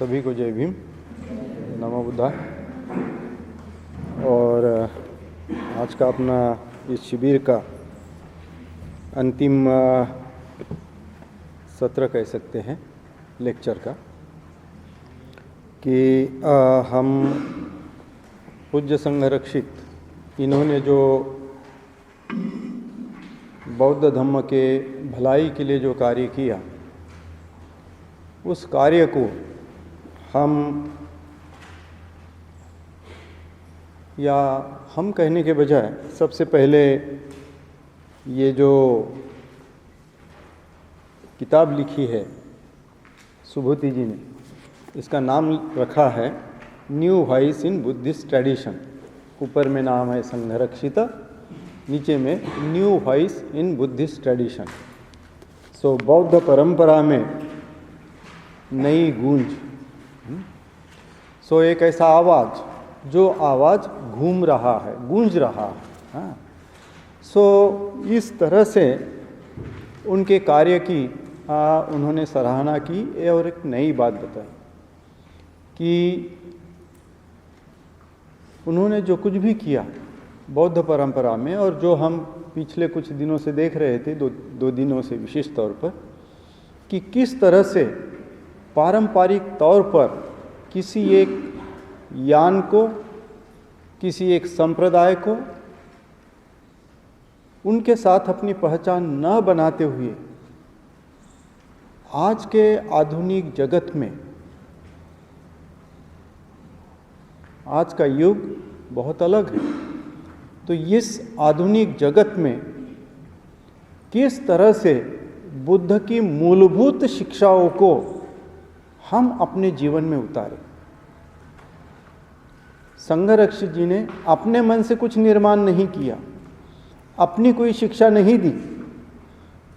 सभी को जय भीम, नमो बुद्धाय। और आज का अपना इस शिविर का अंतिम सत्र कह सकते हैं लेक्चर का, कि हम पूज्य संघरक्षित इन्होंने जो बौद्ध धम्म के भलाई के लिए जो कार्य किया, उस कार्य को हम कहने के बजाय सबसे पहले ये जो किताब लिखी है सुभूति जी ने, इसका नाम रखा है new voice in Buddhist tradition. ऊपर में नाम है संघरक्षित, नीचे में new voice in Buddhist tradition. So बौद्ध परंपरा में नई गूंज। सो एक ऐसा आवाज़ जो आवाज़ घूम रहा है, गूंज रहा है। हाँ, सो इस तरह से उनके कार्य की उन्होंने सराहना की और एक नई बात बताई कि उन्होंने जो कुछ भी किया बौद्ध परंपरा में, और जो हम पिछले कुछ दिनों से देख रहे थे, दो दिनों से विशेष तौर पर, कि किस तरह से पारंपरिक तौर पर किसी एक यान को, किसी एक संप्रदाय को उनके साथ अपनी पहचान न बनाते हुए आज के आधुनिक जगत में, आज का युग बहुत अलग है, तो इस आधुनिक जगत में किस तरह से बुद्ध की मूलभूत शिक्षाओं को हम अपने जीवन में उतारें। संघरक्षित जी ने अपने मन से कुछ निर्माण नहीं किया, अपनी कोई शिक्षा नहीं दी,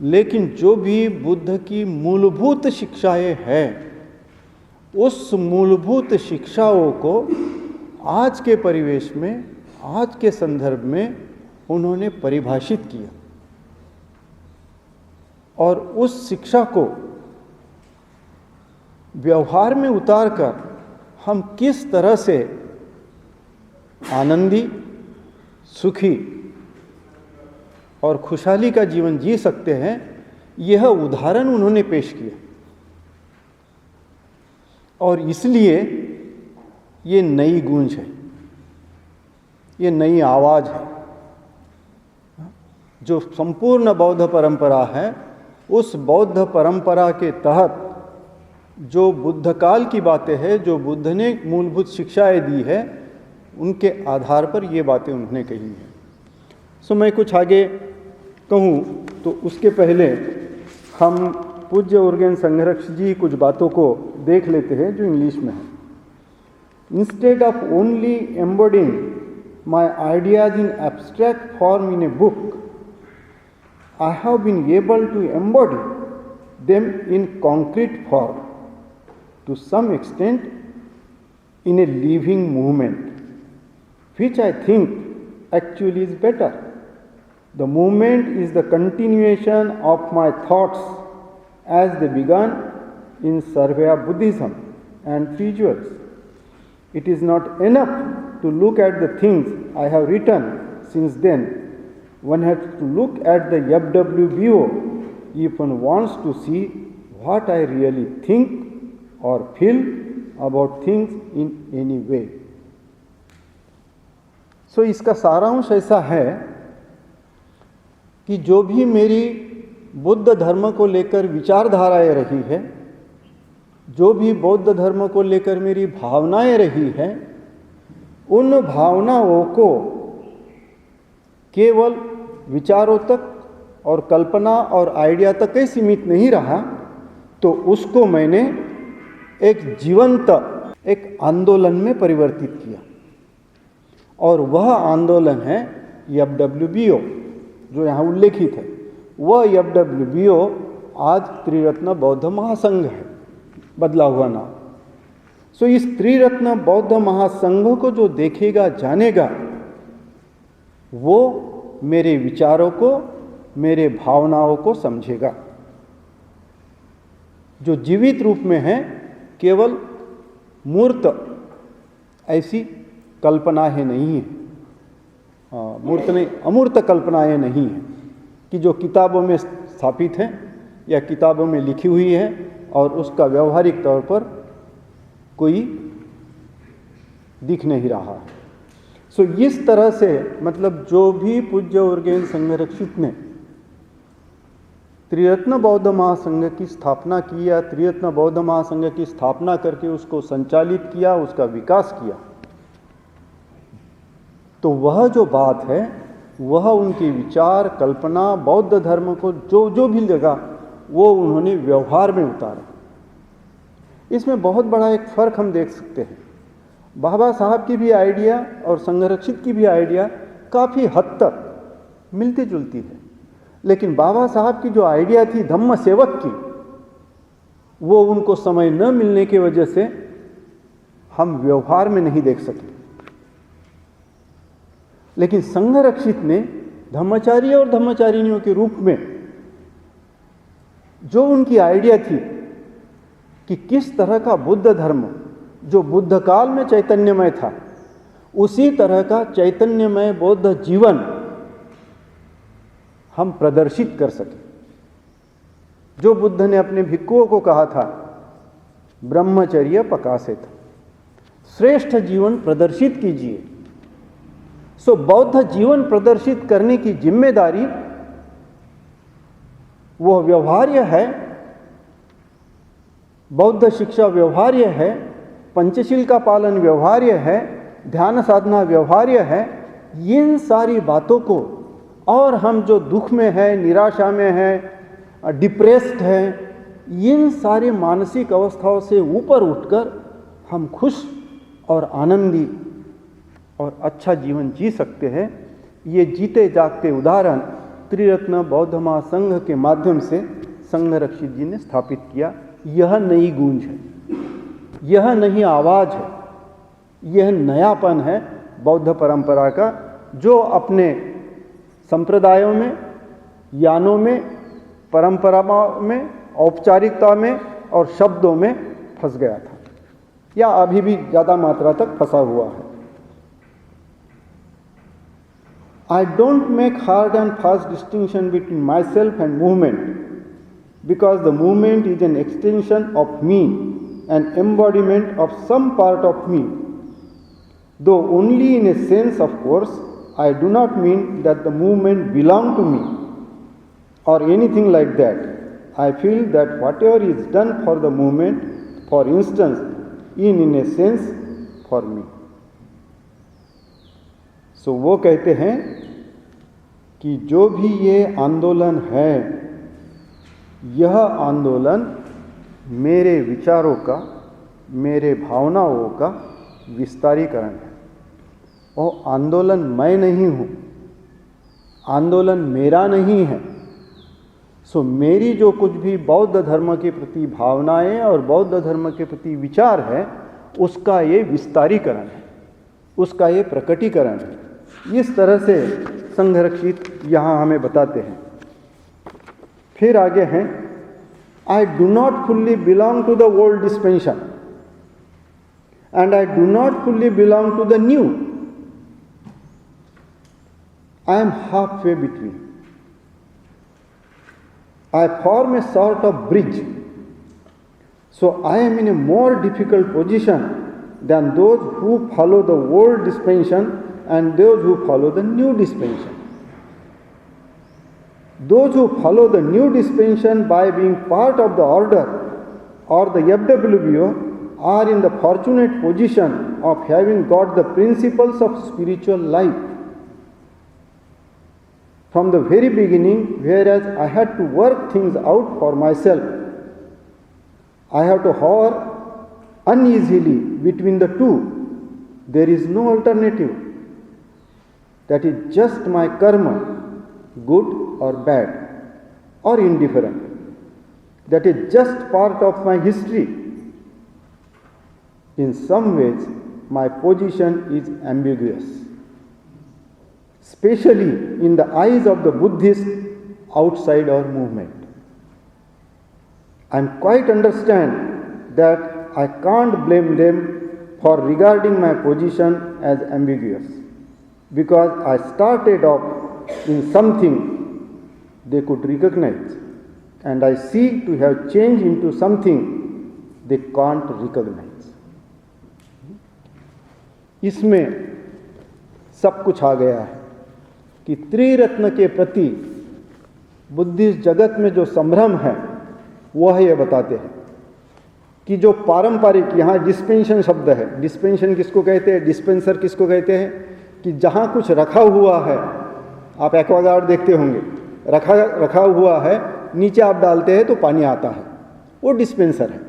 लेकिन जो भी बुद्ध की मूलभूत शिक्षाएं हैं, उस मूलभूत शिक्षाओं को आज के परिवेश में, आज के संदर्भ में उन्होंने परिभाषित किया, और उस शिक्षा को व्यवहार में उतारकर हम किस तरह से आनंदी, सुखी और खुशहाली का जीवन जी सकते हैं, यह उदाहरण उन्होंने पेश किया। और इसलिए ये नई गूंज है, ये नई आवाज़ है। जो संपूर्ण बौद्ध परंपरा है, उस बौद्ध परंपरा के तहत जो बुद्ध काल की बातें हैं, जो बुद्ध ने मूलभूत शिक्षाएं दी है, उनके आधार पर ये बातें उन्होंने कही हैं। सो मैं कुछ आगे कहूँ तो उसके पहले हम पूज्य उर्गेन संघरक्षित जी कुछ बातों को देख लेते हैं जो इंग्लिश में है। Instead of only embodying my ideas in abstract form in a book, I have been able to embody them in concrete form, to some extent in a living movement, which I think actually is better. The movement is the continuation of my thoughts as they began in Sarvaya Buddhism and rituals. It is not enough to look at the things I have written since then. One has to look at the FWBO if one wants to see what I really think or feel about things in any way. So इसका सारांश ऐसा है कि जो भी मेरी बुद्ध धर्म को लेकर विचारधाराएं रही है, जो भी बौद्ध धर्म को लेकर मेरी भावनाएं रही हैं, उन भावनाओं को केवल विचारों तक और कल्पना और आइडिया तक ही सीमित नहीं रहा, तो उसको मैंने एक जीवंत, एक आंदोलन में परिवर्तित किया। और वह आंदोलन है FWBO जो यहाँ उल्लेखित है। वह FWBO आज त्रिरत्न बौद्ध महासंघ है, बदला हुआ नाम। सो इस त्रिरत्न बौद्ध महासंघ को जो देखेगा, जानेगा, वो मेरे विचारों को, मेरे भावनाओं को समझेगा। जो जीवित रूप में है, केवल मूर्त ऐसी कल्पनाएं नहीं हैं, मूर्त नहीं, अमूर्त कल्पनाएं नहीं हैं कि जो किताबों में स्थापित हैं या किताबों में लिखी हुई है और उसका व्यवहारिक तौर पर कोई दिख नहीं रहा है। सो इस तरह से मतलब जो भी पूज्य ओरगेन संघरक्षित ने त्रिरत्न बौद्ध महासंघ की स्थापना की या त्रिरत्न बौद्ध महासंघ की स्थापना करके उसको संचालित किया, उसका विकास किया, तो वह जो बात है वह उनके विचार, कल्पना, बौद्ध धर्म को जो जो भी लगा वो उन्होंने व्यवहार में उतारा। इसमें बहुत बड़ा एक फ़र्क हम देख सकते हैं। बाबा साहब की भी आइडिया और संघरक्षित की भी आइडिया काफ़ी हद तक मिलती जुलती है, लेकिन बाबा साहब की जो आइडिया थी धम्म सेवक की, वो उनको समय न मिलने की वजह से हम व्यवहार में नहीं देख सके। लेकिन संघरक्षित ने धम्मचारी और धम्मचारिणियों के रूप में जो उनकी आइडिया थी कि किस तरह का बुद्ध धर्म जो बुद्ध काल में चैतन्यमय था, उसी तरह का चैतन्यमय बौद्ध जीवन हम प्रदर्शित कर सके। जो बुद्ध ने अपने भिक्षुओं को कहा था, ब्रह्मचर्य पकासेत, श्रेष्ठ जीवन प्रदर्शित कीजिए। सो बौद्ध जीवन प्रदर्शित करने की जिम्मेदारी वह व्यवहार्य है, बौद्ध शिक्षा व्यवहार्य है, पंचशील का पालन व्यवहार्य है, ध्यान साधना व्यवहार्य है। इन सारी बातों को, और हम जो दुख में है, निराशा में है, डिप्रेस्ड है, इन सारी मानसिक अवस्थाओं से ऊपर उठकर हम खुश और आनंदी और अच्छा जीवन जी सकते हैं। ये जीते जागते उदाहरण त्रिरत्न बौद्ध महासंघ के माध्यम से संघरक्षित जी ने स्थापित किया। यह नई गूंज है, यह नई आवाज़ है, यह नयापन है बौद्ध परंपरा का, जो अपने संप्रदायों में, यानों में, परंपराओं में, औपचारिकता में और शब्दों में फंस गया था, या अभी भी ज़्यादा मात्रा तक फंसा हुआ है। I don't make hard and fast distinction between myself and movement, because the movement is an extension of me, an embodiment of some part of me. Though only in a sense, of course, I do not mean that the movement belongs to me or anything like that. I feel that whatever is done for the movement, for instance, in a sense, for me. So वो कहते हैं कि जो भी ये आंदोलन है, यह आंदोलन मेरे विचारों का, मेरे भावनाओं का विस्तारीकरण है। और आंदोलन मैं नहीं हूँ, आंदोलन मेरा नहीं है। सो मेरी जो कुछ भी बौद्ध धर्म के प्रति भावनाएं और बौद्ध धर्म के प्रति विचार है, उसका ये विस्तारीकरण है, उसका ये प्रकटीकरण है। इस तरह से संघरक्षित यहाँ हमें बताते हैं। फिर आगे हैं, I do not fully belong to the old dispensation and I do not fully belong to the new. I am halfway between. I form a sort of bridge. So I am in a more difficult position than those who follow the old dispensation and those who follow the new dispensation. Those who follow the new dispensation by being part of the order or the FWBO are in the fortunate position of having got the principles of spiritual life from the very beginning, whereas I had to work things out for myself. I have to hover uneasily between the two. There is no alternative. That is just my karma, good or bad or indifferent. That is just part of my history. In some ways, my position is ambiguous, especially in the eyes of the Buddhists outside our movement. I quite understand that I can't blame them for regarding my position as ambiguous, because I started off in something they could recognize, and I seek to have changed into something they can't recognize. इसमें सब कुछ आ गया है कि त्रिरत्न के प्रति Buddhist जगत में जो संभ्रम है वह ये बताते हैं कि जो पारंपरिक, यहाँ डिस्पेंशन शब्द है, डिस्पेंशन किसको कहते हैं, डिस्पेंसर किसको कहते हैं, कि जहाँ कुछ रखा हुआ है, आप एक्वागार्ड देखते होंगे, रखा हुआ है, नीचे आप डालते हैं तो पानी आता है, वो डिस्पेंसर है,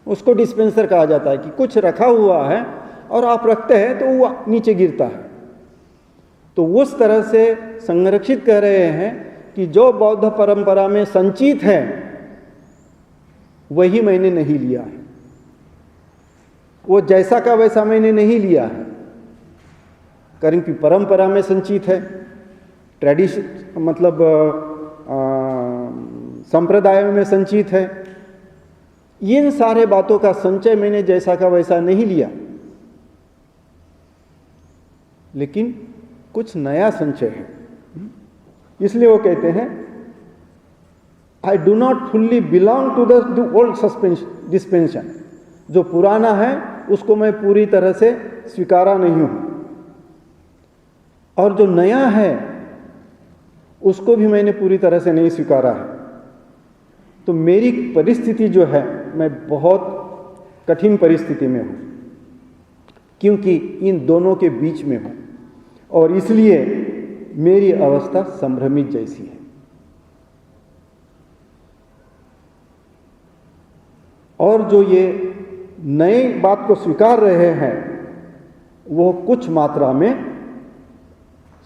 उसको डिस्पेंसर कहा जाता है कि कुछ रखा हुआ है और आप रखते हैं तो वो नीचे गिरता है। तो उस तरह से संरक्षित कह रहे हैं कि जो बौद्ध परंपरा में संचित है वही मैंने नहीं लिया है, वो जैसा का वैसा मैंने नहीं लिया है, कारण कि परंपरा में संचित है, ट्रेडिशन मतलब संप्रदायों में संचित है। इन सारे बातों का संचय मैंने जैसा का वैसा नहीं लिया, लेकिन कुछ नया संचय है। इसलिए वो कहते हैं I do not fully belong to the old dispensation, जो पुराना है उसको मैं पूरी तरह से स्वीकारा नहीं हूं, और जो नया है उसको भी मैंने पूरी तरह से नहीं स्वीकारा है। तो मेरी परिस्थिति जो है, मैं बहुत कठिन परिस्थिति में हूं, क्योंकि इन दोनों के बीच में हूं, और इसलिए मेरी अवस्था संभ्रमित जैसी है। और जो ये नई बात को स्वीकार रहे हैं वो कुछ मात्रा में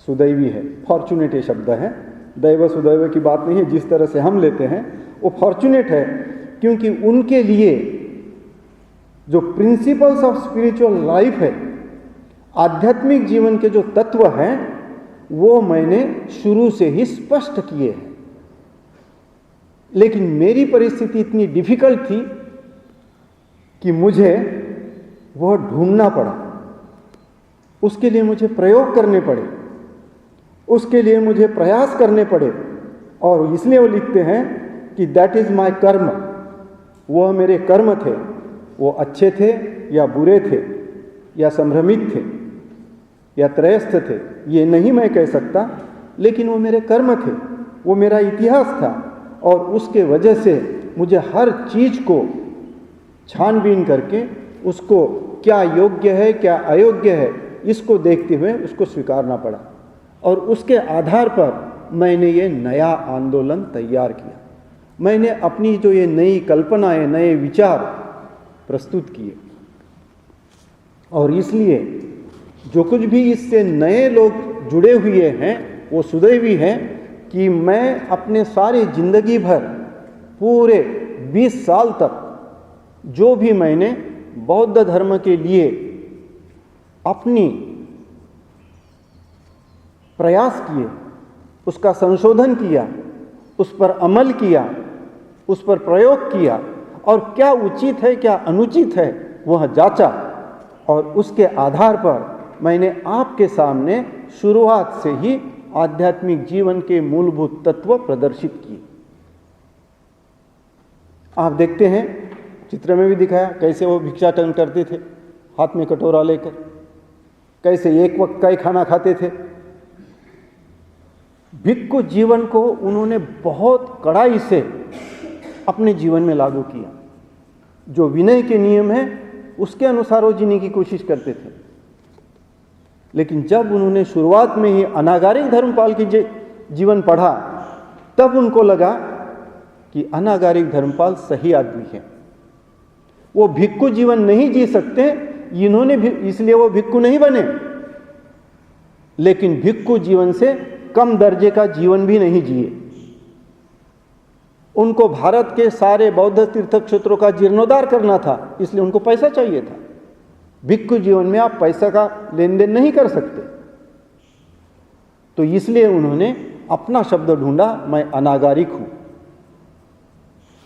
सुदैवी है, फॉर्चुनेट ये शब्द है, दैव सुदैव की बात नहीं है जिस तरह से हम लेते हैं, वो फॉर्चुनेट है, क्योंकि उनके लिए जो प्रिंसिपल्स ऑफ स्पिरिचुअल लाइफ है, आध्यात्मिक जीवन के जो तत्व हैं, वो मैंने शुरू से ही स्पष्ट किए हैं। लेकिन मेरी परिस्थिति इतनी डिफिकल्ट थी कि मुझे वह ढूंढना पड़ा, उसके लिए मुझे प्रयोग करने पड़े, उसके लिए मुझे प्रयास करने पड़े, और इसलिए वो लिखते हैं कि दैट इज माय कर्म, वह मेरे कर्म थे, वो अच्छे थे या बुरे थे या संभ्रमित थे या त्रयस्थ थे, ये नहीं मैं कह सकता, लेकिन वो मेरे कर्म थे, वो मेरा इतिहास था, और उसके वजह से मुझे हर चीज को छानबीन करके उसको क्या योग्य है क्या अयोग्य है, इसको देखते हुए उसको स्वीकारना पड़ा, और उसके आधार पर मैंने ये नया आंदोलन तैयार किया। मैंने अपनी जो ये नई कल्पनाएं, नए विचार प्रस्तुत किए, और इसलिए जो कुछ भी इससे नए लोग जुड़े हुए हैं वो सुदैवी हैं कि मैं अपने सारे जिंदगी भर पूरे 20 साल तक जो भी मैंने बौद्ध धर्म के लिए अपनी प्रयास किए, उसका संशोधन किया, उस पर अमल किया, उस पर प्रयोग किया, और क्या उचित है क्या अनुचित है वह जांचा, और उसके आधार पर मैंने आपके सामने शुरुआत से ही आध्यात्मिक जीवन के मूलभूत तत्व प्रदर्शित किए। आप देखते हैं, चित्र में भी दिखाया कैसे वो भिक्षाटन करते थे, हाथ में कटोरा लेकर, कैसे एक वक्त का ही खाना खाते थे। भिक्षु जीवन को उन्होंने बहुत कड़ाई से अपने जीवन में लागू किया, जो विनय के नियम है उसके अनुसार वो जीने की कोशिश करते थे। लेकिन जब उन्होंने शुरुआत में ही अनागारिक धर्मपाल की जीवन पढ़ा, तब उनको लगा कि अनागारिक धर्मपाल सही आदमी है, वो भिक्षु जीवन नहीं जी सकते, इन्होंने भी, इसलिए वो भिक्षु नहीं बने, लेकिन भिक्षु जीवन से कम दर्जे का जीवन भी नहीं जिए। उनको भारत के सारे बौद्ध तीर्थ क्षेत्रों का जीर्णोद्धार करना था, इसलिए उनको पैसा चाहिए था। भिक्षु जीवन में आप पैसा का लेन देन नहीं कर सकते, तो इसलिए उन्होंने अपना शब्द ढूंढा, मैं अनागारिक हूं।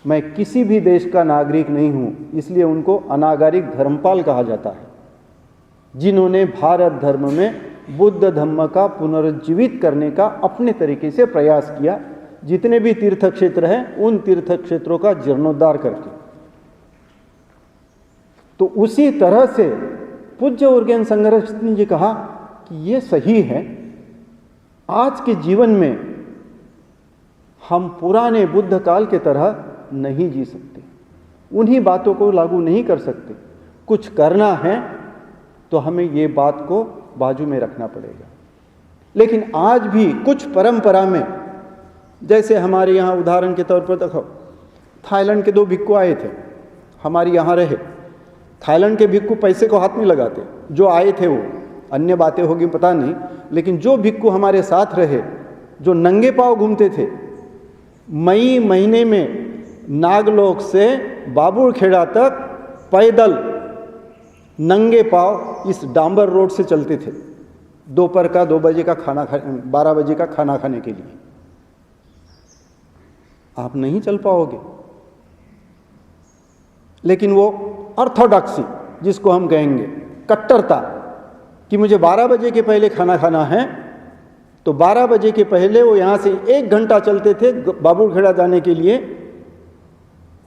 मैं किसी भी देश का नागरिक नहीं हूँ, इसलिए उनको अनागरिक धर्मपाल कहा जाता है, जिन्होंने भारत धर्म में बुद्ध धम्म का पुनर्जीवित करने का अपने तरीके से प्रयास किया, जितने भी तीर्थ क्षेत्र हैं उन तीर्थ क्षेत्रों का जीर्णोद्धार करके। तो उसी तरह से पूज्य उर्गेन संघरक्षित जी कहा कि ये सही है, आज के जीवन में हम पुराने बुद्ध काल के तरह नहीं जी सकते, उन्हीं बातों को लागू नहीं कर सकते। कुछ करना है तो हमें ये बात को बाजू में रखना पड़ेगा। लेकिन आज भी कुछ परंपरा में, जैसे हमारे यहाँ उदाहरण के तौर पर देखो, थाईलैंड के 2 भिक्खु आए थे, हमारे यहाँ रहे। थाईलैंड के भिक्खु पैसे को हाथ में लगाते, जो आए थे वो, अन्य बातें होगी पता नहीं, लेकिन जो भिक्खु हमारे साथ रहे, जो नंगे पांव घूमते थे, मई महीने में नागलोक से बाबुलखेड़ा तक पैदल नंगे पांव इस डांबर रोड से चलते थे, दोपहर का 2 बजे का खाना 12 बजे का खाना खाने के लिए। आप नहीं चल पाओगे। लेकिन वो ऑर्थोडॉक्सी जिसको हम कहेंगे, कट्टरता, कि मुझे 12 बजे के पहले खाना खाना है, तो 12 बजे के पहले वो यहाँ से 1 घंटा चलते थे बाबुलखेड़ा जाने के लिए,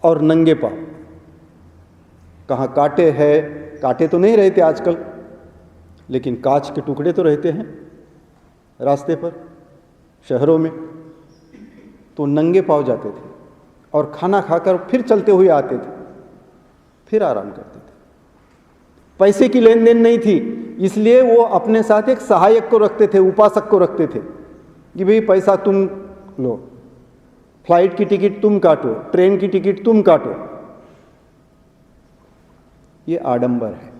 और नंगे पांव। कहाँ कांटे है, कांटे तो नहीं रहते आजकल, लेकिन कांच के टुकड़े तो रहते हैं रास्ते पर, शहरों में। तो नंगे पांव जाते थे और खाना खाकर फिर चलते हुए आते थे, फिर आराम करते थे। पैसे की लेन देन नहीं थी, इसलिए वो अपने साथ एक सहायक को रखते थे, उपासक को रखते थे कि भाई पैसा तुम लो, फ्लाइट की टिकट तुम काटो, ट्रेन की टिकट तुम काटो। ये आडंबर है।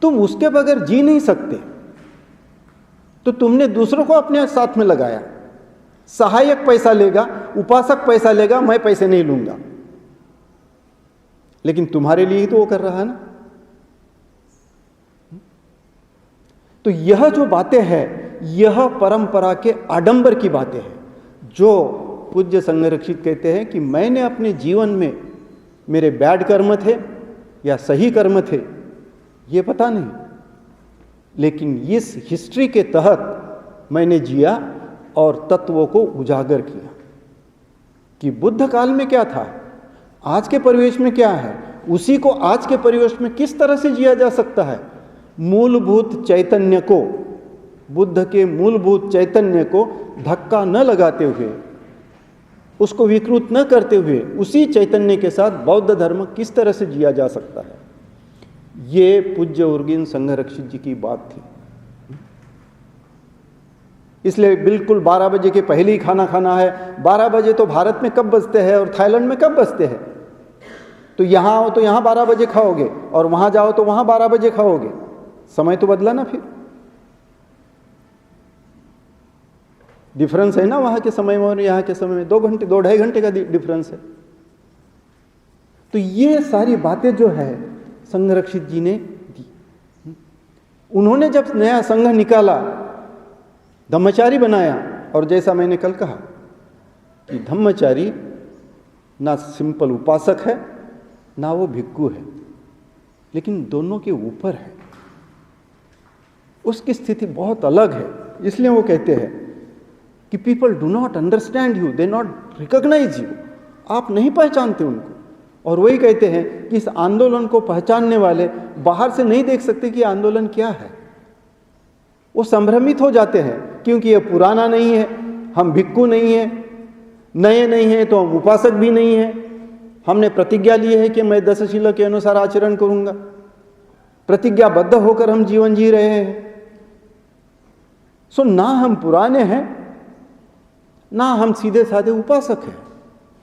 तुम उसके बगैर जी नहीं सकते, तो तुमने दूसरों को अपने साथ में लगाया। सहायक पैसा लेगा, उपासक पैसा लेगा, मैं पैसे नहीं लूंगा, लेकिन तुम्हारे लिए ही तो वो कर रहा है ना। तो यह जो बातें हैं, यह परंपरा के आडंबर की बातें हैं, जो पूज्य संघरक्षित कहते हैं कि मैंने अपने जीवन में मेरे बैड कर्म थे या सही कर्म थे, ये पता नहीं, लेकिन इस हिस्ट्री के तहत मैंने जिया और तत्वों को उजागर किया कि बुद्ध काल में क्या था, आज के परिवेश में क्या है, उसी को आज के परिवेश में किस तरह से जिया जा सकता है। मूलभूत चैतन्य को, बुद्ध के मूलभूत चैतन्य को धक्का न लगाते हुए, उसको विकृत न करते हुए, उसी चैतन्य के साथ बौद्ध धर्म किस तरह से जिया जा सकता है। ये पूज्य उर्गेन संघरक्षित जी की बात थी। इसलिए बिल्कुल 12 बजे के पहले ही खाना खाना है। 12 बजे तो भारत में कब बजते हैं और थाईलैंड में कब बजते हैं? तो यहाँ आओ तो यहाँ 12 बजे खाओगे और वहाँ जाओ तो वहाँ 12 बजे खाओगे। समय तो बदला ना, फिर डिफरेंस है ना, वहाँ के समय में और यहाँ के समय में 2 घंटे 2-2.5 घंटे का डिफरेंस है। तो ये सारी बातें जो है संघरक्षित जी ने दी। उन्होंने जब नया संघ निकाला, धम्मचारी बनाया, और जैसा मैंने कल कहा कि धम्मचारी ना सिंपल उपासक है ना वो भिक्खु है, लेकिन दोनों के ऊपर है। उसकी स्थिति बहुत अलग है। इसलिए वो कहते हैं कि people do not understand you, they not recognise you, आप नहीं पहचानते उनको। और वही कहते हैं कि इस आंदोलन को पहचानने वाले बाहर से नहीं देख सकते कि आंदोलन क्या है। वो संभ्रमित हो जाते हैं क्योंकि ये पुराना नहीं है, हम भिक्खु नहीं है, नए नहीं है तो हम उपासक भी नहीं है। हमने प्रतिज्ञा ली है कि मैं 10 शील के अनुसार आचरण करूंगा, प्रतिज्ञाबद्ध होकर हम जीवन जी रहे हैं। सो ना हम पुराने हैं ना हम सीधे साधे उपासक हैं।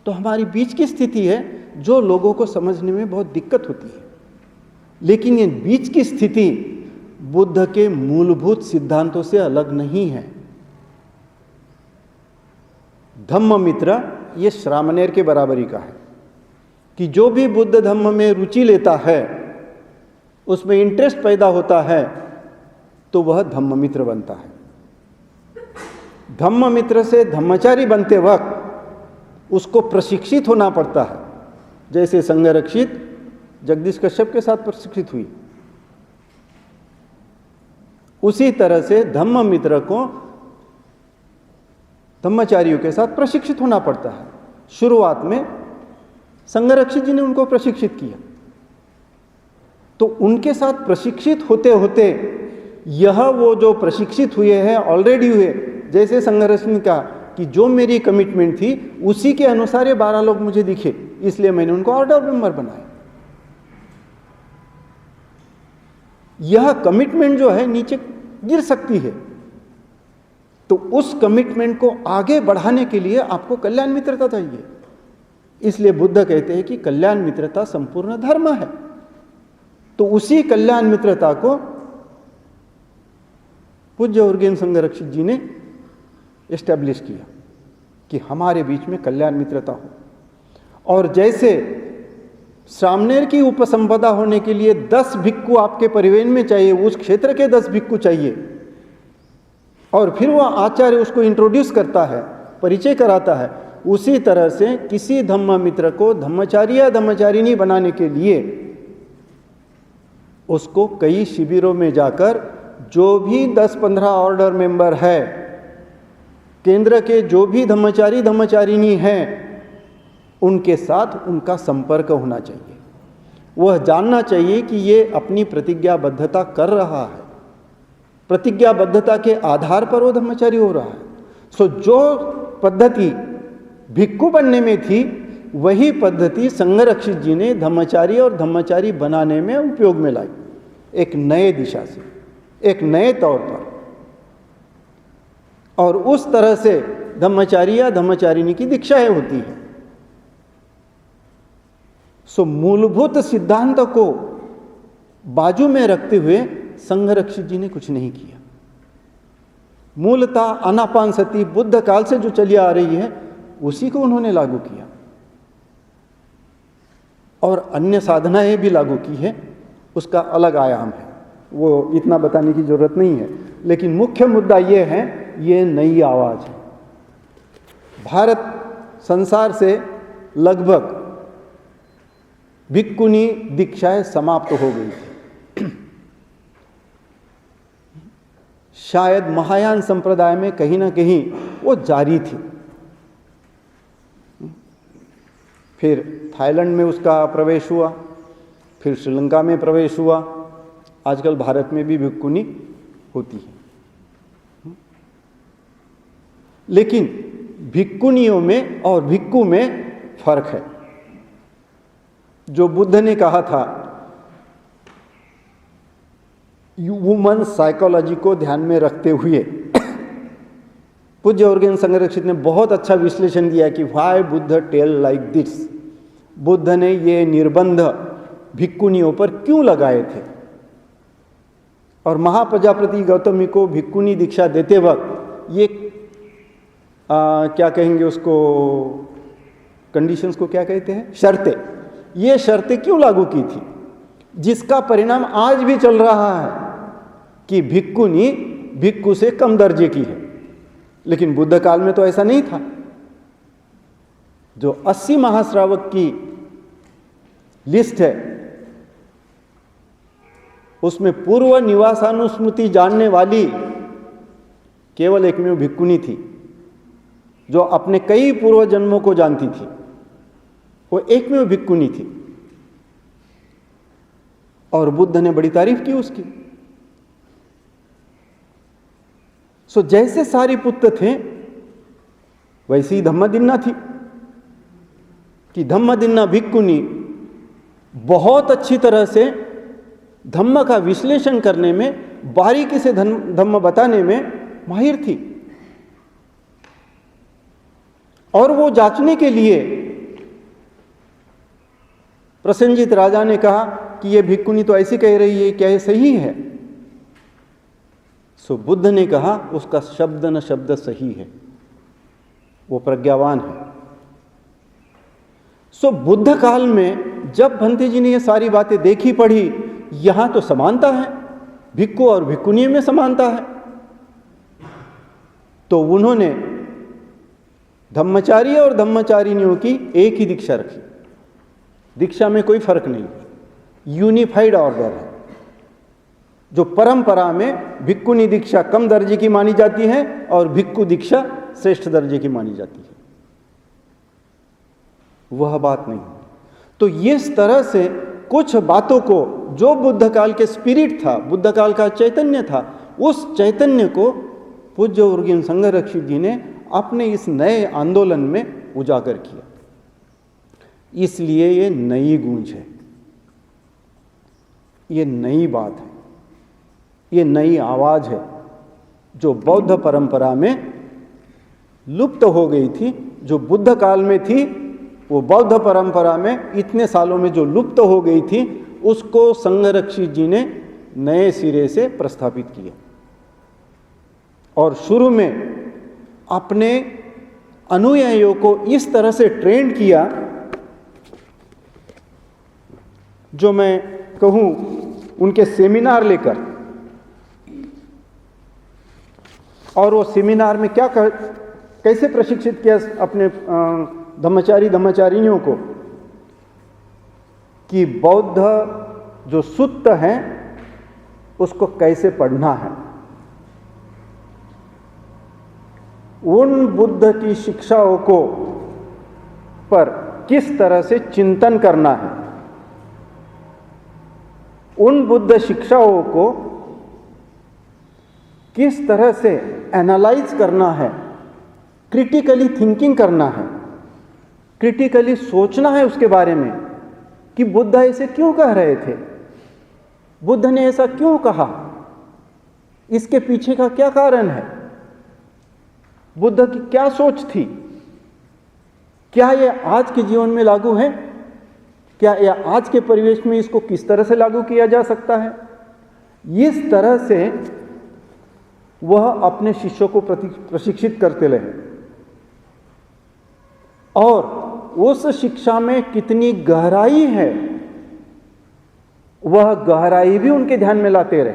तो हमारी बीच की स्थिति है जो लोगों को समझने में बहुत दिक्कत होती है। लेकिन ये बीच की स्थिति बुद्ध के मूलभूत सिद्धांतों से अलग नहीं है। धम्ममित्र ये श्रामणेर के बराबरी का है कि जो भी बुद्ध धम्म में रुचि लेता है, उसमें इंटरेस्ट पैदा होता है, तो वह धम्ममित्र बनता है। धम्ममित्र से धम्मचारी बनते वक्त उसको प्रशिक्षित होना पड़ता है। जैसे संघरक्षित जगदीश कश्यप के साथ प्रशिक्षित हुई, उसी तरह से धम्म मित्र को धम्मचारियों के साथ प्रशिक्षित होना पड़ता है। शुरुआत में संघरक्षित जी ने उनको प्रशिक्षित किया, तो उनके साथ प्रशिक्षित होते होते यह वो जो प्रशिक्षित हुए हैं ऑलरेडी हुए, जैसे संघरक्षित ने कहा कि जो मेरी कमिटमेंट थी उसी के अनुसार ये 12 लोग मुझे दिखे, इसलिए मैंने उनको ऑर्डर मेंबर बनाया। यह कमिटमेंट जो है नीचे गिर सकती है, तो उस कमिटमेंट को आगे बढ़ाने के लिए आपको कल्याण मित्रता चाहिए। इसलिए बुद्ध कहते हैं कि कल्याण मित्रता संपूर्ण धर्म है। तो उसी कल्याण मित्रता को पूज्य उर्गेन संघरक्षित जी ने एस्टैब्लिश किया कि हमारे बीच में कल्याण मित्रता हो। और जैसे सामनेर की उपसंपदा होने के लिए 10 भिक्खु आपके परिवेश में चाहिए, उस क्षेत्र के 10 भिक्खु चाहिए, और फिर वह आचार्य उसको इंट्रोड्यूस करता है, परिचय कराता है, उसी तरह से किसी धम्म मित्र को धम्मचारी या धम्मचारिणी बनाने के लिए उसको कई शिविरों में जाकर जो भी 10-15 ऑर्डर मेंबर है, केंद्र के जो भी धम्मचारी धम्मचारिणी हैं, उनके साथ उनका संपर्क होना चाहिए। वह जानना चाहिए कि ये अपनी प्रतिज्ञाबद्धता कर रहा है, प्रतिज्ञाबद्धता के आधार पर वो धम्मचारी हो रहा है। सो जो पद्धति भिक्खु बनने में थी, वही पद्धति संघरक्षित जी ने धम्मचारी और धम्मचारी बनाने में उपयोग में लाई, एक नए दिशा से, एक नए तौर पर। और उस तरह से धम्मचारी या धम्मचारिणी की दीक्षाएं होती है। सो मूलभूत सिद्धांत को बाजू में रखते हुए संघरक्षित जी ने कुछ नहीं किया। मूलतः आनापानसति बुद्ध काल से जो चली आ रही है उसी को उन्होंने लागू किया, और अन्य साधनाएं भी लागू की है, उसका अलग आयाम है, वो इतना बताने की जरूरत नहीं है। लेकिन मुख्य मुद्दा ये है, ये नई आवाज है। भारत संसार से लगभग भिक्खुनी दीक्षाएं समाप्त हो गई थी। शायद महायान संप्रदाय में कहीं ना कहीं वो जारी थी, फिर थाईलैंड में उसका प्रवेश हुआ, फिर श्रीलंका में प्रवेश हुआ, आजकल भारत में भी भिक्खुनी होती है। लेकिन भिक्खुनियों में और भिक्खु में फर्क है। जो बुद्ध ने कहा था, ह्यूमन साइकोलॉजी को ध्यान में रखते हुए पूज्य उर्गेन संघरक्षित ने बहुत अच्छा विश्लेषण दिया कि why Buddha tell like this. Buddha ने ये निर्बंध भिक्खुनियों पर क्यों लगाए थे, और महाप्रजापति गौतमी को भिक्खुनी दीक्षा देते वक्त ये क्या कहेंगे उसको, कंडीशंस को क्या कहते हैं, शर्तें, ये शर्तें क्यों लागू की थी, जिसका परिणाम आज भी चल रहा है कि भिक्खुनी भिक्खु से कम दर्जे की है। लेकिन बुद्ध काल में तो ऐसा नहीं था। जो 80 महाश्रावक की लिस्ट है, उसमें पूर्व निवासानुस्मृति जानने वाली केवल एकमेव भिक्खुनी थी, जो अपने कई पूर्व जन्मों को जानती थी। वो एकमेव भिक्खुनी थी, और बुद्ध ने बड़ी तारीफ की उसकी। सो जैसे सारिपुत्र थे, वैसे ही धम्मदिन्ना थी, कि धम्मदिन्ना भिक्खुनी बहुत अच्छी तरह से धम्म का विश्लेषण करने में, बारीकी से धम्म बताने में माहिर थी। और वो जांचने के लिए प्रसेनजीत राजा ने कहा कि ये भिक्खुनी तो ऐसी कह रही है, क्या ये सही है? सो बुद्ध ने कहा उसका शब्द न शब्द सही है, वो प्रज्ञावान है। सो बुद्ध काल में जब भंते जी ने ये सारी बातें देखी पढ़ी, यहां तो समानता है, भिक्खु और भिक्खुनी में समानता है, तो उन्होंने धम्मचारी और धम्मचारिणियों की एक ही दीक्षा रखी, दीक्षा में कोई फर्क नहीं, यूनिफाइड ऑर्डर है। जो परंपरा में भिक्खुनी दीक्षा कम दर्जे की मानी जाती है और भिक्खु दीक्षा श्रेष्ठ दर्जे की मानी जाती है, वह बात नहीं। तो इस तरह से कुछ बातों को, जो बुद्ध काल के स्पिरिट था, बुद्ध काल का चैतन्य था, उस चैतन्य को पूज्य उर्गेन संघरक्षित जी ने अपने इस नए आंदोलन में उजागर किया। इसलिए ये नई गूंज है, ये नई बात है, ये नई आवाज है जो बौद्ध परंपरा में लुप्त हो गई थी, जो बुद्ध काल में थी, वो बौद्ध परंपरा में इतने सालों में जो लुप्त हो गई थी, उसको संघरक्षित जी ने नए सिरे से प्रस्थापित किया। और शुरू में अपने अनुयायियों को इस तरह से ट्रेन किया, जो मैं कहूँ उनके सेमिनार लेकर, और वो सेमिनार में कैसे प्रशिक्षित किया अपने धम्मचारिणियों को कि बौद्ध जो सुत्त हैं उसको कैसे पढ़ना है, उन बुद्ध की शिक्षाओं को पर किस तरह से चिंतन करना है, उन बुद्ध शिक्षाओं को किस तरह से एनालाइज करना है, क्रिटिकली थिंकिंग करना है, क्रिटिकली सोचना है उसके बारे में कि बुद्ध ऐसे क्यों कह रहे थे, बुद्ध ने ऐसा क्यों कहा, इसके पीछे का क्या कारण है, बुद्ध की क्या सोच थी, क्या यह आज के जीवन में लागू है, क्या यह आज के परिवेश में इसको किस तरह से लागू किया जा सकता है। इस तरह से वह अपने शिष्यों को प्रशिक्षित करते रहे और उस शिक्षा में कितनी गहराई है वह गहराई भी उनके ध्यान में लाते रहे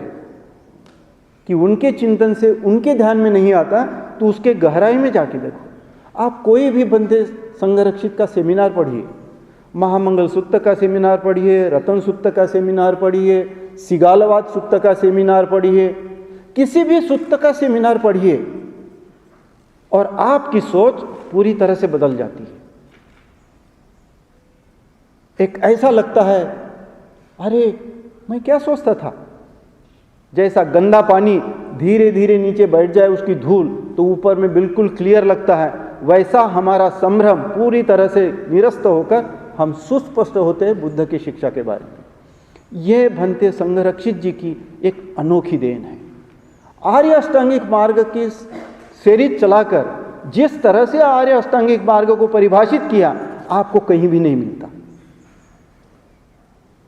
कि उनके चिंतन से उनके ध्यान में नहीं आता तो उसके गहराई में जाके देखो। आप कोई भी बंदे संघरक्षित का सेमिनार पढ़िए, महामंगल सुत्त का सेमिनार पढ़िए, रतन सुत्त का सेमिनार पढ़िए, सिगालवाद सुत्त का सेमिनार पढ़िए, किसी भी सुत्त का सेमिनार पढ़िए और आपकी सोच पूरी तरह से बदल जाती है। एक ऐसा लगता है, अरे मैं क्या सोचता था, जैसा गंदा पानी धीरे धीरे नीचे बैठ जाए उसकी धूल तो ऊपर में बिल्कुल क्लियर लगता है, वैसा हमारा संभ्रम पूरी तरह से निरस्त होकर हम सुस्पष्ट होते हैं बुद्ध की शिक्षा के बारे में। यह भंते संघरक्षित जी की एक अनोखी देन है। आर्य अष्टांगिक मार्ग की सीरीज चलाकर जिस तरह से आर्य अष्टांगिक मार्ग को परिभाषित किया आपको कहीं भी नहीं मिलता।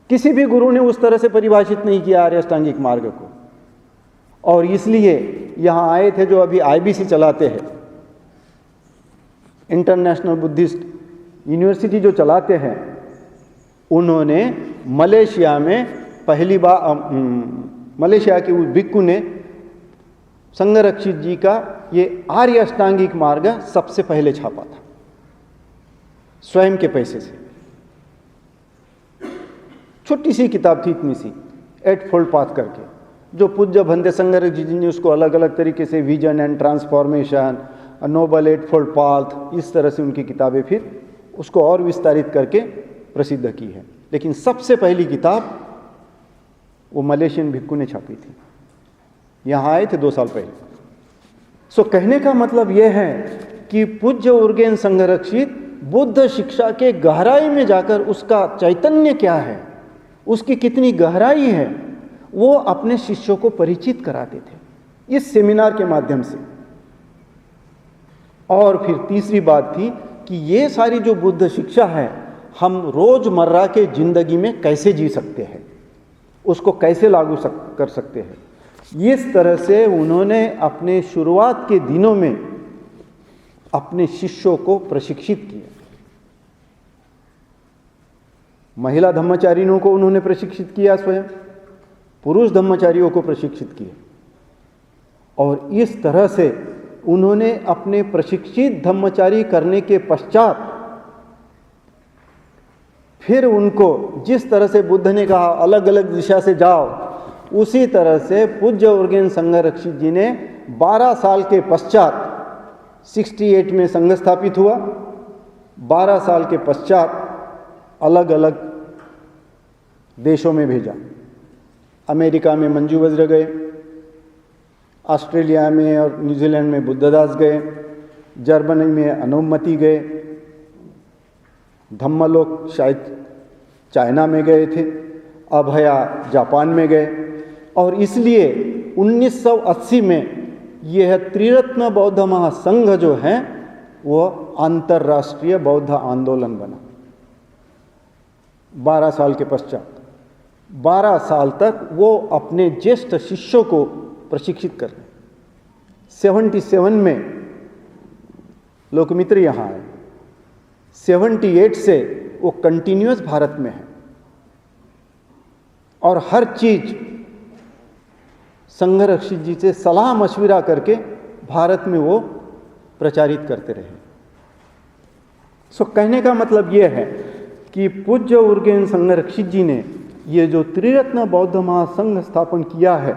किसी भी गुरु ने उस तरह से परिभाषित नहीं किया आर्य अष्टांगिक मार्ग को, और इसलिए यहाँ आए थे जो अभी IBC चलाते हैं, इंटरनेशनल बुद्धिस्ट यूनिवर्सिटी जो चलाते हैं, उन्होंने मलेशिया में पहली बार मलेशिया के उस भिक्खु ने संघरक्षित जी का ये आर्य अष्टांगिक मार्ग सबसे पहले छापा था स्वयं के पैसे से। छोटी सी किताब थी, इतनी सी, 8 फोल्ड पाथ करके, जो पूज्य भंते संघरक्षित जी ने उसको अलग अलग तरीके से vision and transformation, noble 8 fold path, इस तरह से उनकी किताबें फिर उसको और विस्तारित करके प्रसिद्ध की है। लेकिन सबसे पहली किताब वो मलेशियन भिक्खु ने छापी थी, यहाँ आए थे 2 साल पहले। सो कहने का मतलब यह है कि पूज्य उर्गेन संघरक्षित बुद्ध शिक्षा के गहराई में जाकर उसका चैतन्य क्या है, उसकी कितनी गहराई है, वो अपने शिष्यों को परिचित कराते थे इस सेमिनार के माध्यम से। और फिर तीसरी बात थी कि ये सारी जो बुद्ध शिक्षा है हम रोजमर्रा के जिंदगी में कैसे जी सकते हैं, उसको कैसे लागू कर सकते हैं। इस तरह से उन्होंने अपने शुरुआत के दिनों में अपने शिष्यों को प्रशिक्षित किया। महिला धम्मचारिणियों को उन्होंने प्रशिक्षित किया, स्वयं पुरुष धम्मचारियों को प्रशिक्षित किया, और इस तरह से उन्होंने अपने प्रशिक्षित धम्मचारी करने के पश्चात फिर उनको जिस तरह से बुद्ध ने कहा अलग अलग दिशा से जाओ, उसी तरह से पूज्य उर्गेन संघरक्षित जी ने 12 साल के पश्चात 68 में संघ स्थापित हुआ। 12 साल के पश्चात अलग अलग देशों में भेजा। अमेरिका में मंजू वज्र गए, ऑस्ट्रेलिया में और न्यूजीलैंड में बुद्धदास गए, जर्मनी में अनुमति गए, धम्मलोक शायद चाइना में गए थे, अभया जापान में गए। और इसलिए 1980 में यह त्रिरत्न बौद्ध महासंघ जो है वह अंतर्राष्ट्रीय बौद्ध आंदोलन बना। 12 साल के पश्चात 12 साल तक वो अपने ज्येष्ठ शिष्यों को प्रशिक्षित कर रहे। 77 में लोकमित्र यहाँ आए, 78 से वो कंटिन्यूअस भारत में है और हर चीज संघरक्षित जी से सलाह मशविरा करके भारत में वो प्रचारित करते रहे। कहने का मतलब ये है कि पूज्य उर्गेन संघरक्षित जी ने ये जो त्रिरत्न बौद्ध महासंघ स्थापन किया है,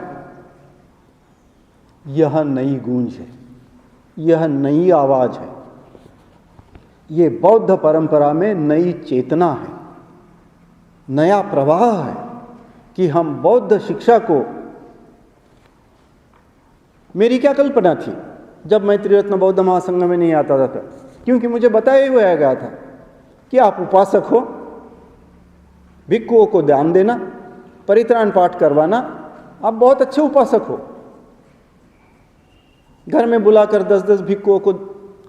यह नई गूंज है, यह नई आवाज है, ये बौद्ध परंपरा में नई चेतना है, नया प्रवाह है कि हम बौद्ध शिक्षा को। मेरी क्या कल्पना थी जब मैं त्रिरत्न बौद्ध महासंघ में नहीं आता था, क्योंकि मुझे बताया हुआ गया था कि आप उपासक हो, भिक्षुओं को दान देना, परित्राण पाठ करवाना, आप बहुत अच्छे उपासक हो। घर में बुलाकर 10-10 भिक्षुओं को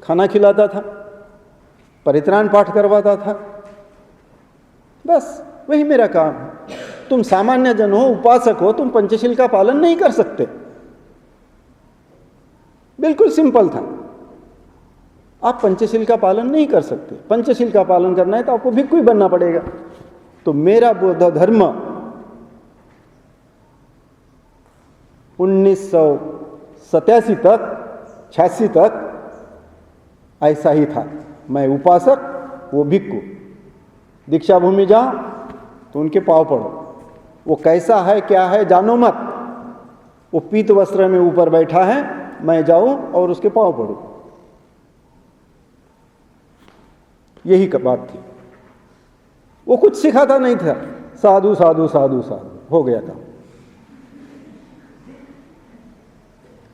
खाना खिलाता था, परित्राण पाठ करवाता था, बस वही मेरा काम है। तुम सामान्य जन हो, उपासक हो, तुम पंचशील का पालन नहीं कर सकते। बिल्कुल सिंपल था, आप पंचशील का पालन नहीं कर सकते। पंचशील का पालन करना है तो आपको भिक्षु ही बनना पड़ेगा। तो मेरा बौद्ध धर्म 1987 तक 86 तक ऐसा ही था। मैं उपासक, वो भिक्षु। दीक्षा भूमि जाओ तो उनके पांव पड़ो, वो कैसा है क्या है जानो मत, वो पीत वस्त्र में ऊपर बैठा है, मैं जाऊं और उसके पांव पड़ूं। यही बात थी। वो कुछ सिखाता नहीं था, साधु साधु साधु साधु हो गया था।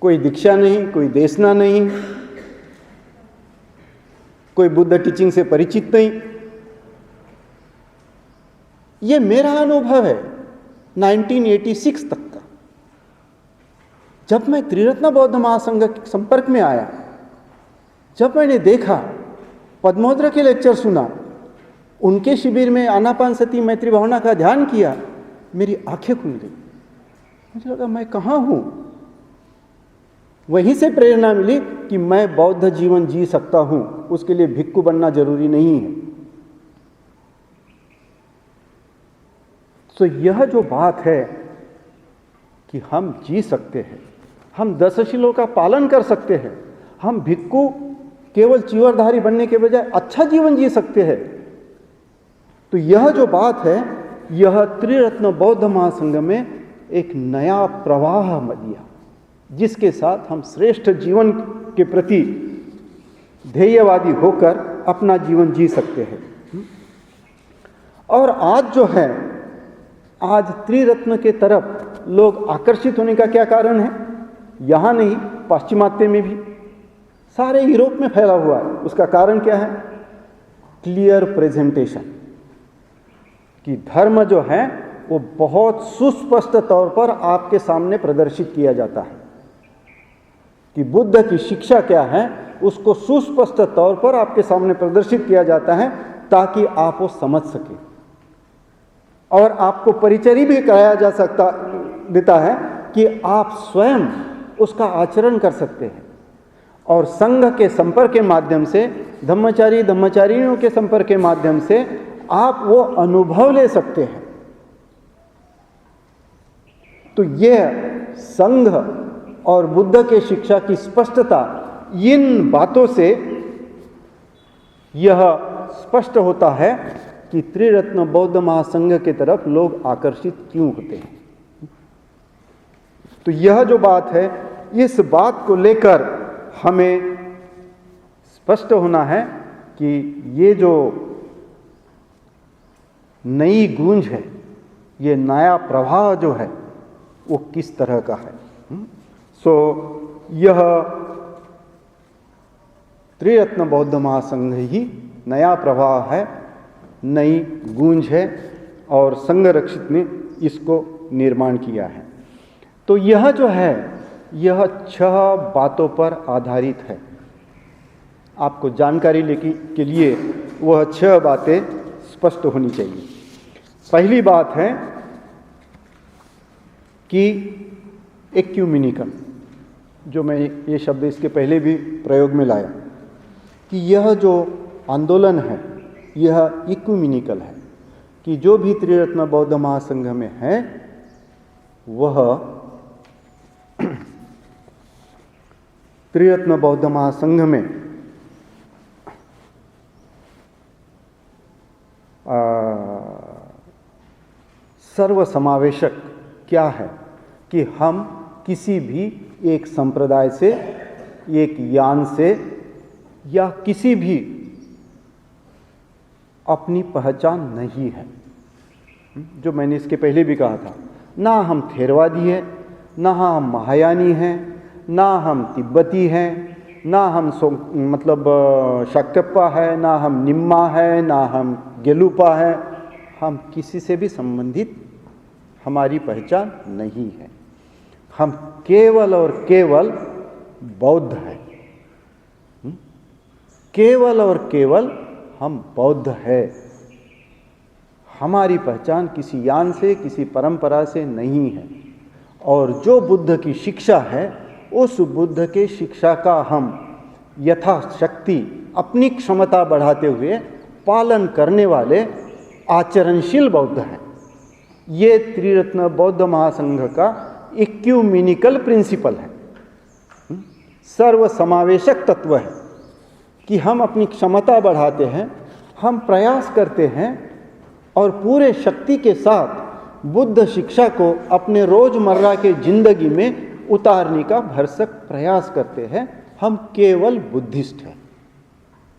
कोई दीक्षा नहीं, कोई देशना नहीं, कोई बुद्ध टीचिंग से परिचित नहीं। ये मेरा अनुभव है 1986 तक का। जब मैं त्रिरत्न बौद्ध महासंघ के संपर्क में आया, जब मैंने देखा, पद्मोद्र के लेक्चर सुना, उनके शिविर में आनापानसति मैत्री भावना का ध्यान किया, मेरी आंखें खुल गई। मुझे लगा मैं कहाँ हूँ। वहीं से प्रेरणा मिली कि मैं बौद्ध जीवन जी सकता हूँ, उसके लिए भिक्षु बनना जरूरी नहीं है। तो यह जो बात है कि हम जी सकते हैं, हम दशशीलों का पालन कर सकते हैं, हम भिक्षु केवल चीवरधारी बनने के बजाय अच्छा जीवन जी सकते हैं, तो यह जो बात है, यह त्रिरत्न बौद्ध महासंघ में एक नया प्रवाह दिया, जिसके साथ हम श्रेष्ठ जीवन के प्रति ध्येयवादी होकर अपना जीवन जी सकते हैं। और आज जो है, आज त्रिरत्न के तरफ लोग आकर्षित होने का क्या कारण है? यहाँ नहीं, पाश्चिमात्य में भी, सारे यूरोप में फैला हुआ है। उसका कारण क्या है? क्लियर प्रेजेंटेशन, कि धर्म जो है वो बहुत सुस्पष्ट तौर पर आपके सामने प्रदर्शित किया जाता है, कि बुद्ध की शिक्षा क्या है उसको सुस्पष्ट तौर पर आपके सामने प्रदर्शित किया जाता है, ताकि आप वो समझ सके। और आपको परिचय भी कराया जा सकता देता है कि आप स्वयं उसका आचरण कर सकते हैं। और संघ के संपर्क के माध्यम से, धम्मचारियों के संपर्क के माध्यम से आप वो अनुभव ले सकते हैं। तो यह संघ और बुद्ध के शिक्षा की स्पष्टता इन बातों से यह स्पष्ट होता है कि त्रिरत्न बौद्ध महासंघ की तरफ लोग आकर्षित क्यों होते हैं। तो यह जो बात है, इस बात को लेकर हमें स्पष्ट होना है कि ये जो नई गूंज है, ये नया प्रवाह जो है, वो किस तरह का है। यह त्रिरत्न बौद्ध महासंघ ही नया प्रवाह है, नई गूंज है, और संघ रक्षित ने इसको निर्माण किया है। तो यह जो है, यह 6 बातों पर आधारित है। आपको जानकारी के लिए वह 6 बातें स्पष्ट होनी चाहिए। पहली बात है कि एक्यूमेनिकल, जो मैं ये शब्द इसके पहले भी प्रयोग में लाया, कि यह जो आंदोलन है यह इक्यूमेनिकल है, कि जो भी त्रिरत्न बौद्ध महासंघ में है वह त्रिरत्न बौद्ध महासंघ में सर्वसमावेशक क्या है, कि हम किसी भी एक संप्रदाय से, एक यान से या किसी भी अपनी पहचान नहीं है। जो मैंने इसके पहले भी कहा था, ना हम थेरवादी हैं, ना हम महायानी हैं, ना हम तिब्बती हैं, ना हम शाक्यप्पा है, ना हम निम्मा है, ना हम गेलुपा है। हम किसी से भी संबंधित हमारी पहचान नहीं है। हम केवल और केवल बौद्ध हैं, केवल और केवल हम बौद्ध है। हमारी पहचान किसी यान से, किसी परंपरा से नहीं है। और जो बुद्ध की शिक्षा है, उस बुद्ध के शिक्षा का हम यथाशक्ति अपनी क्षमता बढ़ाते हुए पालन करने वाले आचरणशील बौद्ध हैं। ये त्रिरत्न बौद्ध महासंघ का इक्यूमेनिकल प्रिंसिपल है, सर्वसमावेशक तत्व है, कि हम अपनी क्षमता बढ़ाते हैं, हम प्रयास करते हैं और पूरे शक्ति के साथ बुद्ध शिक्षा को अपने रोजमर्रा के जिंदगी में उतारने का भरसक प्रयास करते हैं। हम केवल बुद्धिस्ट हैं,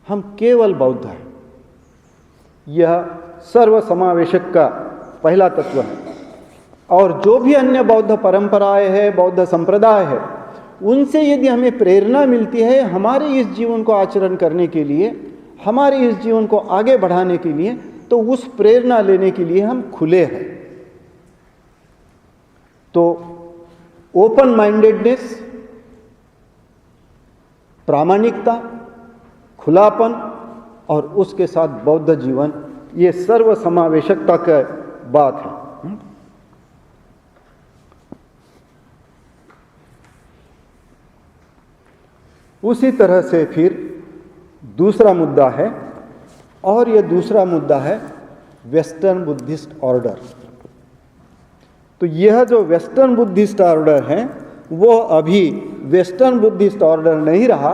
हम केवल बौद्ध हैं। यह सर्वसमावेशक का पहला तत्व है। और जो भी अन्य बौद्ध परंपराएं हैं, बौद्ध संप्रदाय है, उनसे यदि हमें प्रेरणा मिलती है हमारे इस जीवन को आचरण करने के लिए, हमारे इस जीवन को आगे बढ़ाने के लिए, तो उस प्रेरणा लेने के लिए हम खुले हैं। तो ओपन माइंडेडनेस, प्रामाणिकता, खुलापन और उसके साथ बौद्ध जीवन, ये सर्वसमावेशकता का बात है। उसी तरह से फिर दूसरा मुद्दा है, और यह दूसरा मुद्दा है वेस्टर्न बुद्धिस्ट ऑर्डर। तो यह जो वेस्टर्न बुद्धिस्ट ऑर्डर है, वो अभी वेस्टर्न बुद्धिस्ट ऑर्डर नहीं रहा,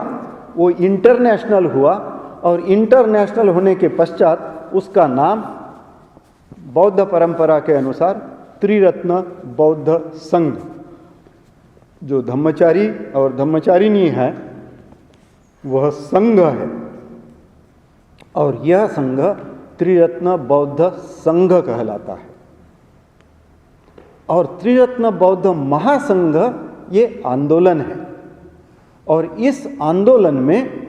वो इंटरनेशनल हुआ। और इंटरनेशनल होने के पश्चात उसका नाम बौद्ध परंपरा के अनुसार त्रिरत्न बौद्ध संघ, जो धम्मचारी और धम्मचारिणी है, वह संघ है। और यह संघ त्रिरत्न बौद्ध संघ कहलाता है। और त्रिरत्न बौद्ध महासंघ ये आंदोलन है। और इस आंदोलन में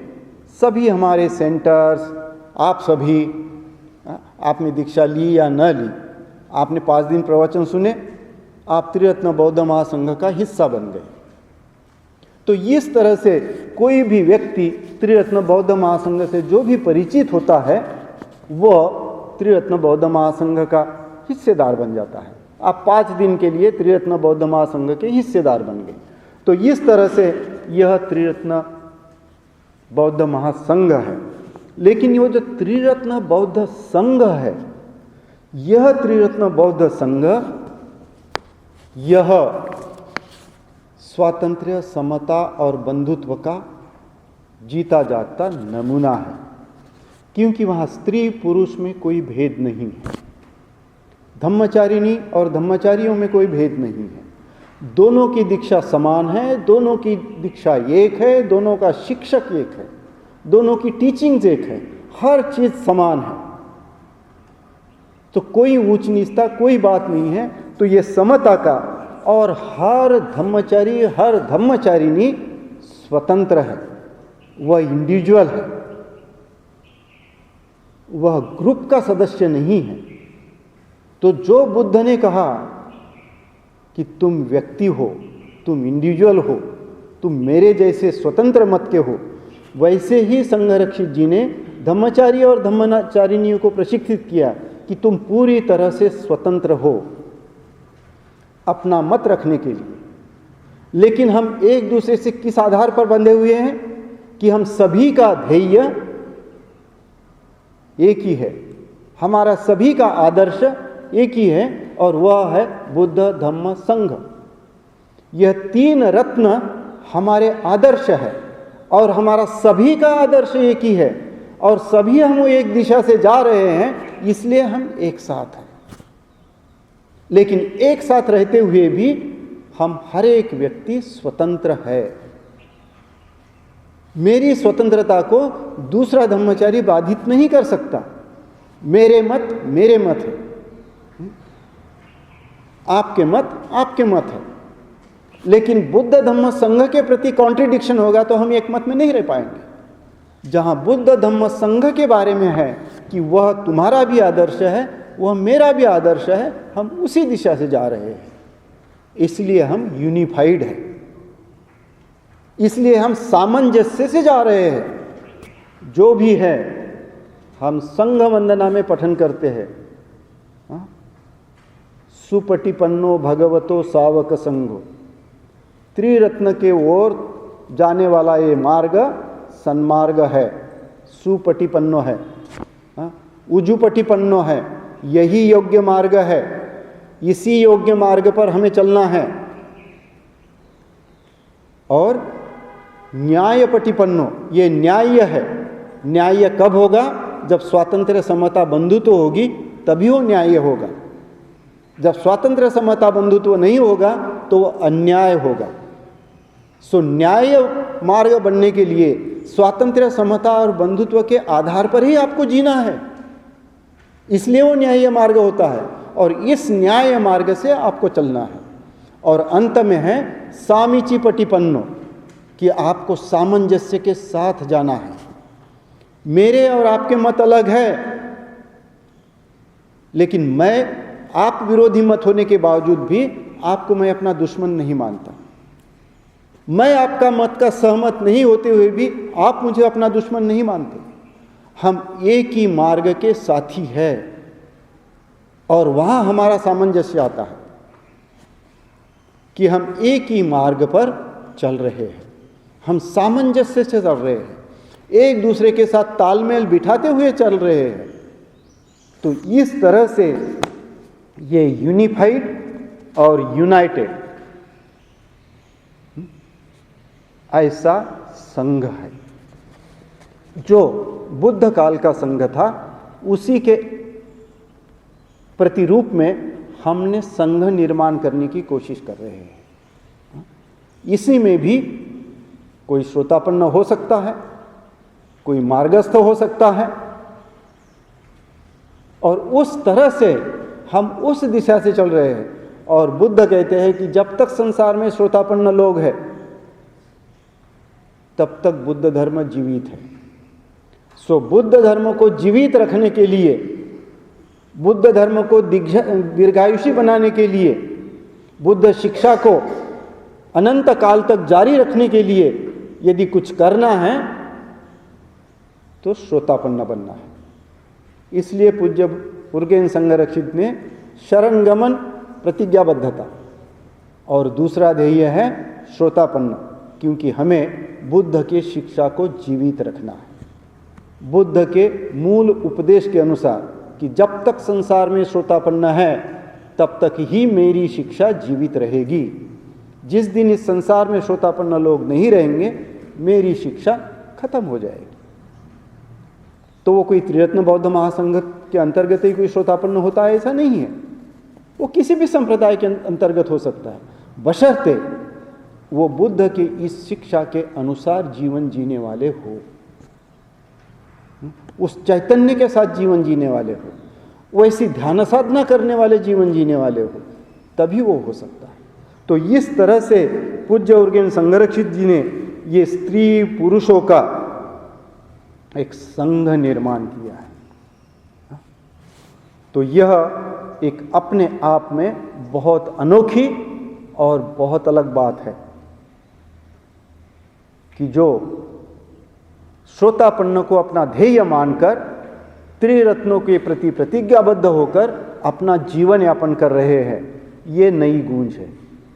सभी हमारे सेंटर्स, आप सभी, आपने दीक्षा ली या न ली, आपने 5 दिन प्रवचन सुने, आप त्रिरत्न बौद्ध महासंघ का हिस्सा बन गए। तो इस तरह से कोई भी व्यक्ति त्रिरत्न बौद्ध महासंघ से जो भी परिचित होता है, वह त्रिरत्न बौद्ध महासंघ का हिस्सेदार बन जाता है। आप 5 दिन के लिए त्रिरत्न बौद्ध महासंघ के हिस्सेदार बन गए। तो इस तरह से यह त्रिरत्न बौद्ध महासंघ है। लेकिन ये जो त्रिरत्न बौद्ध संघ है, यह त्रिरत्न बौद्ध संघ, यह स्वातंत्र्य, समता और बंधुत्व का जीता जागता नमूना है, क्योंकि वहाँ स्त्री पुरुष में कोई भेद नहीं है, धम्मचारिणी और धम्मचारियों में कोई भेद नहीं है, दोनों की दीक्षा समान है, दोनों की दीक्षा एक है, दोनों का शिक्षक एक है, दोनों की टीचिंग्स एक है, हर चीज समान है। तो कोई ऊंच नीचता कोई बात नहीं है। तो ये समता का, और हर धम्मचारी हर धम्मचारिणी स्वतंत्र है, वह इंडिविजुअल है, वह ग्रुप का सदस्य नहीं है। तो जो बुद्ध ने कहा कि तुम व्यक्ति हो, तुम इंडिविजुअल हो, तुम मेरे जैसे स्वतंत्र मत के हो, वैसे ही संघरक्षित जी ने धम्मचारी और धम्मचारिणियों को प्रशिक्षित किया कि तुम पूरी तरह से स्वतंत्र हो अपना मत रखने के लिए। लेकिन हम एक दूसरे से किस आधार पर बंधे हुए हैं कि हम सभी का ध्येय एक ही है, हमारा सभी का आदर्श एक ही है, और वह है बुद्ध धम्म संघ। यह तीन रत्न हमारे आदर्श है, और हमारा सभी का आदर्श एक ही है, और सभी हम एक दिशा से जा रहे हैं, इसलिए हम एक साथ हैं। लेकिन एक साथ रहते हुए भी हम हर एक व्यक्ति स्वतंत्र है। मेरी स्वतंत्रता को दूसरा धम्मचारी बाधित नहीं कर सकता। मेरे मत है, आपके मत है। लेकिन बुद्ध धम्म संघ के प्रति कॉन्ट्रडिक्शन होगा तो हम एक मत में नहीं रह पाएंगे। जहां बुद्ध धम्म संघ के बारे में है कि वह तुम्हारा भी आदर्श है, वह मेरा भी आदर्श है, हम उसी दिशा से जा रहे हैं, इसलिए हम यूनिफाइड हैं, इसलिए हम सामंजस्य से जा रहे हैं। जो भी है हम संघ वंदना में पठन करते हैं, सुपटिपन्नो भगवतो सावक संघो, त्रिरत्न के ओर जाने वाला ये मार्ग सन्मार्ग है, सुपटिपन्नो है, उजुपटिपन्नो है, यही योग्य मार्ग है, इसी योग्य मार्ग पर हमें चलना है। और न्यायपटिपन्नो, ये न्याय है। न्याय कब होगा? जब स्वातंत्र्य समता बंधुत्व होगी, तभी वो न्याय होगा। जब स्वातंत्र्य समता बंधुत्व नहीं होगा तो वो अन्याय होगा। सो न्याय मार्ग बनने के लिए स्वातंत्र्य समता और बंधुत्व के आधार पर ही आपको जीना है, इसलिए वो न्याय मार्ग होता है, और इस न्याय मार्ग से आपको चलना है। और अंत में है सामीची पटिपन्नो, कि आपको सामंजस्य के साथ जाना है। मेरे और आपके मत अलग है, लेकिन मैं आप विरोधी मत होने के बावजूद भी आपको मैं अपना दुश्मन नहीं मानता। मैं आपका मत का सहमत नहीं होते हुए भी आप मुझे अपना दुश्मन नहीं मानते। हम एक ही मार्ग के साथी हैं, और वहां हमारा सामंजस्य आता है कि हम एक ही मार्ग पर चल रहे हैं, हम सामंजस्य से चल रहे हैं, एक दूसरे के साथ तालमेल बिठाते हुए चल रहे हैं। तो इस तरह से ये यूनिफाइड और यूनाइटेड ऐसा संघ है। जो बुद्ध काल का संघ था, उसी के प्रतिरूप में हमने संघ निर्माण करने की कोशिश कर रहे हैं। इसी में भी कोई श्रोतापन्न हो सकता है, कोई मार्गस्थ हो सकता है, और उस तरह से हम उस दिशा से चल रहे हैं। और बुद्ध कहते हैं कि जब तक संसार में श्रोतापन्न लोग हैं, तब तक बुद्ध धर्म जीवित है। सो बुद्ध धर्म को जीवित रखने के लिए, बुद्ध धर्म को दीर्घायुषी बनाने के लिए, बुद्ध शिक्षा को अनंत काल तक जारी रखने के लिए यदि कुछ करना है तो श्रोतापन्न बनना है। इसलिए पूज्य उर्गेन संघरक्षित ने शरणगमन प्रतिज्ञाबद्धता, और दूसरा ध्येय है श्रोतापन्न, क्योंकि हमें बुद्ध की शिक्षा को जीवित रखना है। बुद्ध के मूल उपदेश के अनुसार कि जब तक संसार में श्रोतापन्न है, तब तक ही मेरी शिक्षा जीवित रहेगी। जिस दिन इस संसार में श्रोतापन्न लोग नहीं रहेंगे, मेरी शिक्षा खत्म हो जाएगी। तो वो कोई त्रिरत्न बौद्ध महासंघ के अंतर्गत ही कोई श्रोतापन्न होता है ऐसा नहीं है, वो किसी भी संप्रदाय के अंतर्गत हो सकता है, बशर्ते वो बुद्ध की इस शिक्षा के अनुसार जीवन जीने वाले हो, उस चैतन्य के साथ जीवन जीने वाले हो, वैसी ध्यान साधना करने वाले जीवन जीने वाले हो, तभी वो हो सकता है। तो इस तरह से पूज्य उर्गेन संघरक्षित जी ने ये स्त्री पुरुषों का एक संघ निर्माण किया है। तो यह एक अपने आप में बहुत अनोखी और बहुत अलग बात है कि जो श्रोतापन्न को अपना ध्येय मानकर त्रिरत्नों के प्रति प्रतिज्ञाबद्ध होकर अपना जीवन यापन कर रहे हैं, ये नई गूंज है,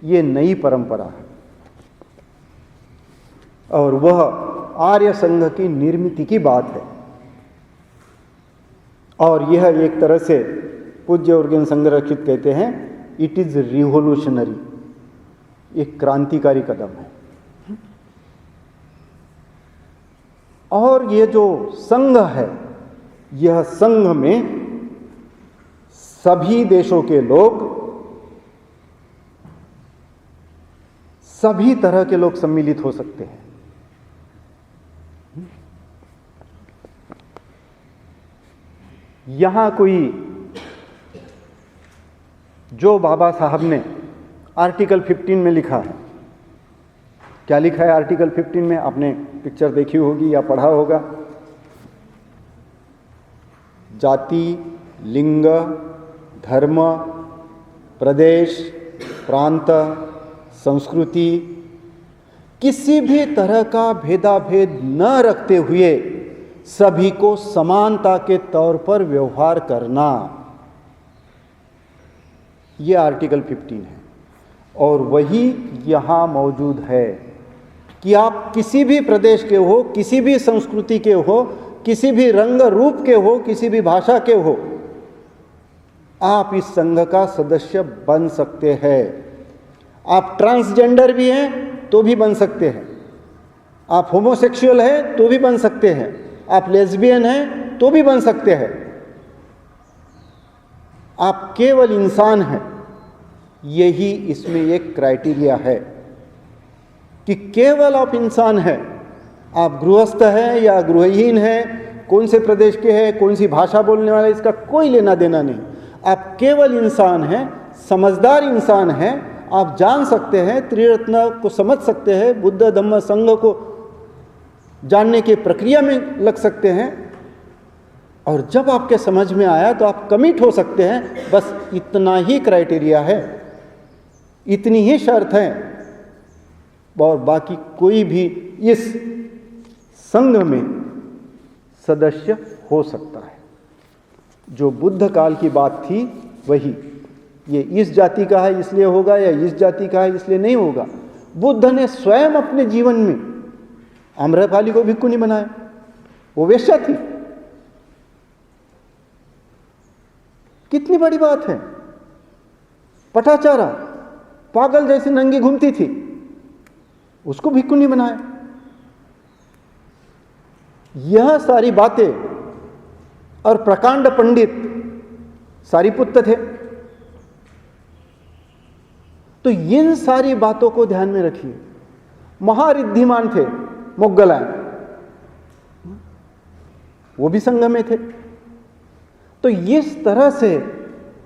ये नई परंपरा है, और वह आर्य संघ की निर्मिति की बात है। और यह एक तरह से पूज्य उर्गेन संघरक्षित कहते हैं, इट इज रिवोल्यूशनरी, एक क्रांतिकारी कदम है। और ये जो संघ है, यह संघ में सभी देशों के लोग, सभी तरह के लोग सम्मिलित हो सकते हैं। यहां कोई जो बाबा साहब ने आर्टिकल 15 में लिखा है, क्या लिखा है आर्टिकल 15 में? आपने पिक्चर देखी होगी या पढ़ा होगा। जाति, लिंग, धर्म, प्रदेश, प्रांत, संस्कृति, किसी भी तरह का भेदाभेद न रखते हुए सभी को समानता के तौर पर व्यवहार करना, यह आर्टिकल 15 है। और वही यहाँ मौजूद है कि आप किसी भी प्रदेश के हो, किसी भी संस्कृति के हो, किसी भी रंग रूप के हो, किसी भी भाषा के हो, आप इस संघ का सदस्य बन सकते हैं। आप ट्रांसजेंडर भी हैं तो भी बन सकते हैं, आप होमोसेक्सुअल हैं तो भी बन सकते हैं, आप लेस्बियन हैं तो भी बन सकते हैं। आप केवल इंसान हैं। यही इसमें एक क्राइटेरिया है कि केवल आप इंसान हैं। आप गृहस्थ हैं या गृहहीन हैं, कौन से प्रदेश के हैं, कौन सी भाषा बोलने वाले, इसका कोई लेना देना नहीं। आप केवल इंसान हैं, समझदार इंसान हैं। आप जान सकते हैं, त्रिरत्न को समझ सकते हैं, बुद्ध धम्म संघ को जानने की प्रक्रिया में लग सकते हैं, और जब आपके समझ में आया तो आप कमिट हो सकते हैं। बस इतना ही क्राइटेरिया है, इतनी ही शर्त है, और बाकी कोई भी इस संघ में सदस्य हो सकता है। जो बुद्ध काल की बात थी वही, ये इस जाति का है इसलिए होगा या इस जाति का है इसलिए नहीं होगा। बुद्ध ने स्वयं अपने जीवन में आम्रपाली को भिक्खु नहीं बनाया, वो वेश्या थी। कितनी बड़ी बात है। पटाचारा पागल जैसी नंगी घूमती थी, उसको भिक्खु नहीं बनाया। यह सारी बातें, और प्रकांड पंडित सारिपुत्त थे। तो इन सारी बातों को ध्यान में रखिए। महारिद्धिमान थे मोगलायन, वो भी संघ में थे। तो इस तरह से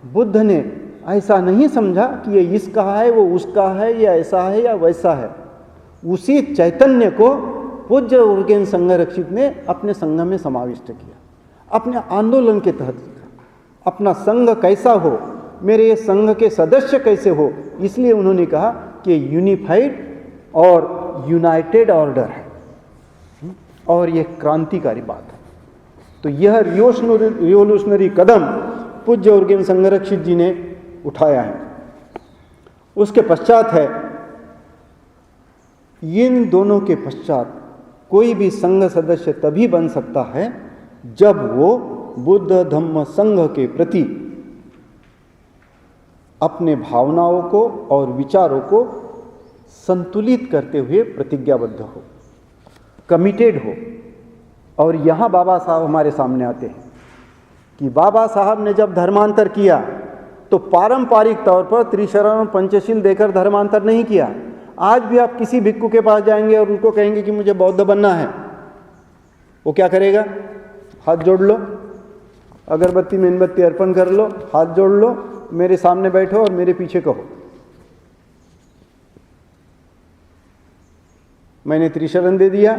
बुद्ध ने ऐसा नहीं समझा कि ये इसका है, वो उसका है, या ऐसा है या वैसा है। उसी चैतन्य को पूज्य उर्गेन संघरक्षित ने अपने संघ में समाविष्ट किया, अपने आंदोलन के तहत। अपना संघ कैसा हो, मेरे ये संघ के सदस्य कैसे हो, इसलिए उन्होंने कहा कि यूनिफाइड और यूनाइटेड ऑर्डर है, और यह क्रांतिकारी बात है। तो यह रिवोल्यूशनरी कदम पूज्य उर्गेन संघरक्षित जी ने उठाया है। उसके पश्चात है, इन दोनों के पश्चात कोई भी संघ सदस्य तभी बन सकता है जब वो बुद्ध धम्म संघ के प्रति अपने भावनाओं को और विचारों को संतुलित करते हुए प्रतिज्ञाबद्ध हो। कमिटेड हो। और यहाँ बाबा साहब हमारे सामने आते हैं कि बाबा साहब ने जब धर्मांतर किया तो पारंपरिक तौर पर त्रिशरण और पंचशील देकर धर्मांतर नहीं किया। आज भी आप किसी भिक्षु के पास जाएंगे और उनको कहेंगे कि मुझे बौद्ध बनना है, वो क्या करेगा? हाथ जोड़ लो, अगरबत्ती मेणबत्ती अर्पण कर लो, हाथ जोड़ लो, मेरे सामने बैठो और मेरे पीछे कहो मैंने त्रिशरण दे दिया,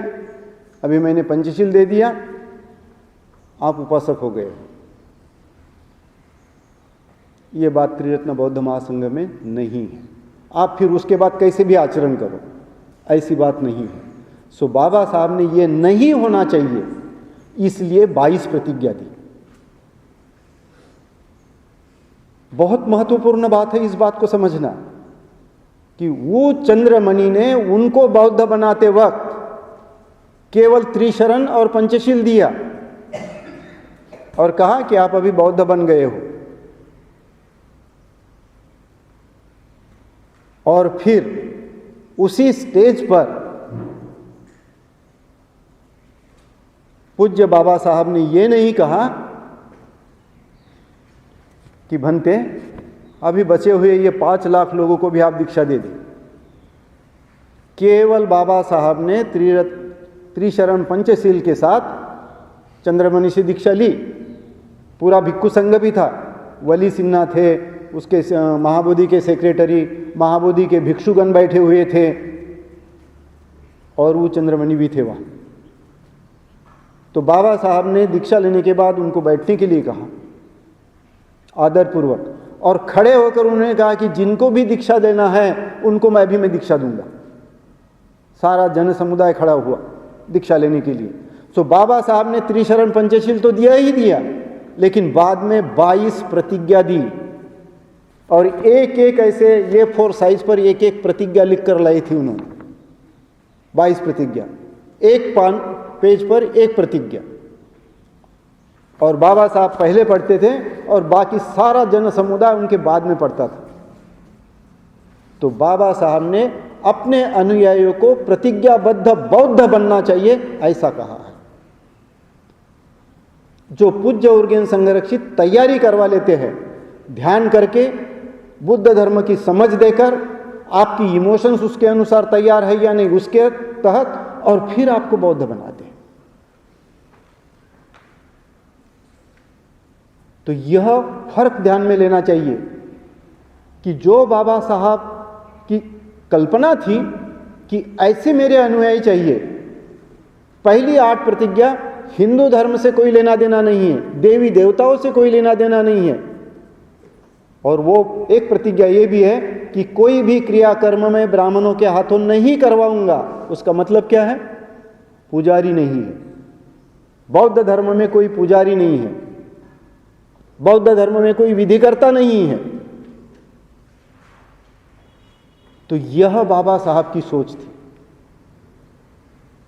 अभी मैंने पंचशील दे दिया, आप उपासक हो गए। ये बात त्रिरत्न बौद्ध महासंघ में नहीं है। आप फिर उसके बाद कैसे भी आचरण करो, ऐसी बात नहीं है। सो बाबा साहब ने ये नहीं होना चाहिए इसलिए 22 प्रतिज्ञा दी। बहुत महत्वपूर्ण बात है इस बात को समझना कि वो चंद्रमणि ने उनको बौद्ध बनाते वक्त केवल त्रिशरण और पंचशील दिया और कहा कि आप अभी बौद्ध बन गए हो। और फिर उसी स्टेज पर पूज्य बाबा साहब ने ये नहीं कहा कि भंते अभी बचे हुए ये 5 लाख लोगों को भी आप दीक्षा दे दें। केवल बाबा साहब ने त्रिशरण पंचशील के साथ चंद्रमणि से दीक्षा ली। पूरा भिक्खु संघ भी था, वली सिन्हा थे, उसके महाबोधि के सेक्रेटरी, महाबोधि के भिक्षुगण बैठे हुए थे और वो चंद्रमणि भी थे वहाँ। तो बाबा साहब ने दीक्षा लेने के बाद उनको बैठने के लिए कहा आदरपूर्वक, और खड़े होकर उन्होंने कहा कि जिनको भी दीक्षा देना है उनको मैं दीक्षा दूंगा। सारा जन समुदाय खड़ा हुआ दीक्षा लेने के लिए। सो बाबा साहब ने त्रिशरण पंचशील तो दिया ही दिया, लेकिन बाद में 22 प्रतिज्ञा दी और एक एक ऐसे A4 साइज पर एक एक प्रतिज्ञा लिख कर लाई थी उन्होंने। 22 प्रतिज्ञा, एक पेज पर एक प्रतिज्ञा, और बाबा साहब पहले पढ़ते थे और बाकी सारा जन समुदाय उनके बाद में पढ़ता था। तो बाबा साहब ने अपने अनुयायियों को प्रतिज्ञाबद्ध बौद्ध बनना चाहिए ऐसा कहा है। जो पूज्य उर्गेन संरक्षित तैयारी करवा लेते हैं ध्यान करके, बुद्ध धर्म की समझ देकर, आपकी इमोशंस उसके अनुसार तैयार है या नहीं उसके तहत, और फिर आपको बौद्ध बनाते हैं। तो यह फर्क ध्यान में लेना चाहिए कि जो बाबा साहब की कल्पना थी कि ऐसे मेरे अनुयायी चाहिए। पहली 8 प्रतिज्ञा हिंदू धर्म से कोई लेना देना नहीं है, देवी देवताओं से कोई लेना देना नहीं है। और वो एक प्रतिज्ञा ये भी है कि कोई भी क्रियाकर्म में ब्राह्मणों के हाथों नहीं करवाऊंगा। उसका मतलब क्या है? पुजारी नहीं है। बौद्ध धर्म में कोई पुजारी नहीं है, बौद्ध धर्म में कोई विधिकर्ता नहीं है। तो यह बाबा साहब की सोच थी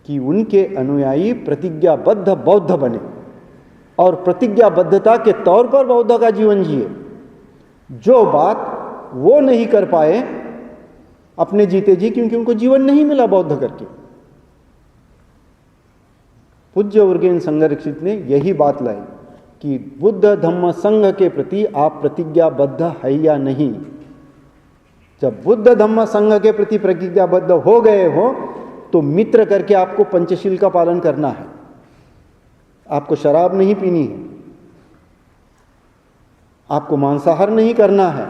कि उनके अनुयायी प्रतिज्ञाबद्ध बौद्ध बने और प्रतिज्ञाबद्धता के तौर पर बौद्ध का जीवन जिए। जो बात वो नहीं कर पाए अपने जीते जी, क्योंकि उनको जीवन नहीं मिला बौद्ध करके। पूज्य उर्गेन संरक्षित ने यही बात लाई कि बुद्ध धम्म संघ के प्रति आप प्रतिज्ञाबद्ध है या नहीं। जब बुद्ध धम्म संघ के प्रति प्रतिज्ञाबद्ध हो गए हो तो मित्र करके आपको पंचशील का पालन करना है। आपको शराब नहीं पीनी है, आपको मांसाहार नहीं करना है,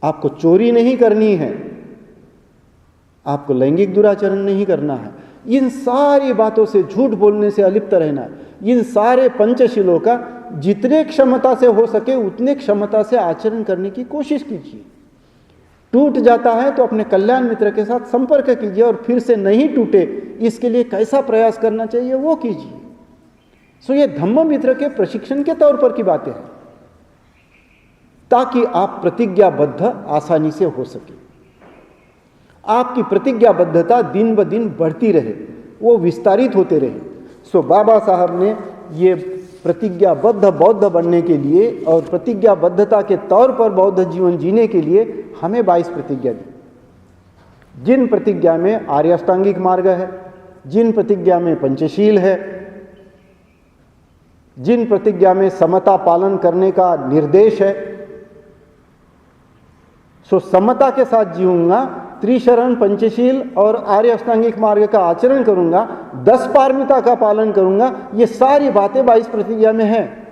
आपको चोरी नहीं करनी है, आपको लैंगिक दुराचरण नहीं करना है। इन सारी बातों से, झूठ बोलने से अलिप्त रहना है। इन सारे पंचशीलों का जितने क्षमता से हो सके उतने क्षमता से आचरण करने की कोशिश कीजिए। टूट जाता है तो अपने कल्याण मित्र के साथ संपर्क कीजिए और फिर से नहीं टूटे इसके लिए कैसा प्रयास करना चाहिए वो कीजिए। सो ये धम्म मित्र के प्रशिक्षण के तौर पर की बातें हैं, ताकि आप प्रतिज्ञाबद्ध आसानी से हो सके। आपकी प्रतिज्ञाबद्धता दिन ब दिन बढ़ती रहे, वो विस्तारित होते रहे। सो बाबा साहब ने ये प्रतिज्ञाबद्ध बौद्ध बनने के लिए और प्रतिज्ञाबद्धता के तौर पर बौद्ध जीवन जीने के लिए हमें 22 प्रतिज्ञा दी। जिन प्रतिज्ञा में आर्य अष्टांगिक मार्ग है, जिन प्रतिज्ञा में पंचशील है, जिन प्रतिज्ञा में समता पालन करने का निर्देश है, सो समता के साथ जीऊंगा, त्रिशरण, पंचशील और आर्य अष्टांगिक मार्ग का आचरण करूंगा, 10 पारमिता का पालन करूंगा, ये सारी बातें 22 प्रतिज्ञा में है।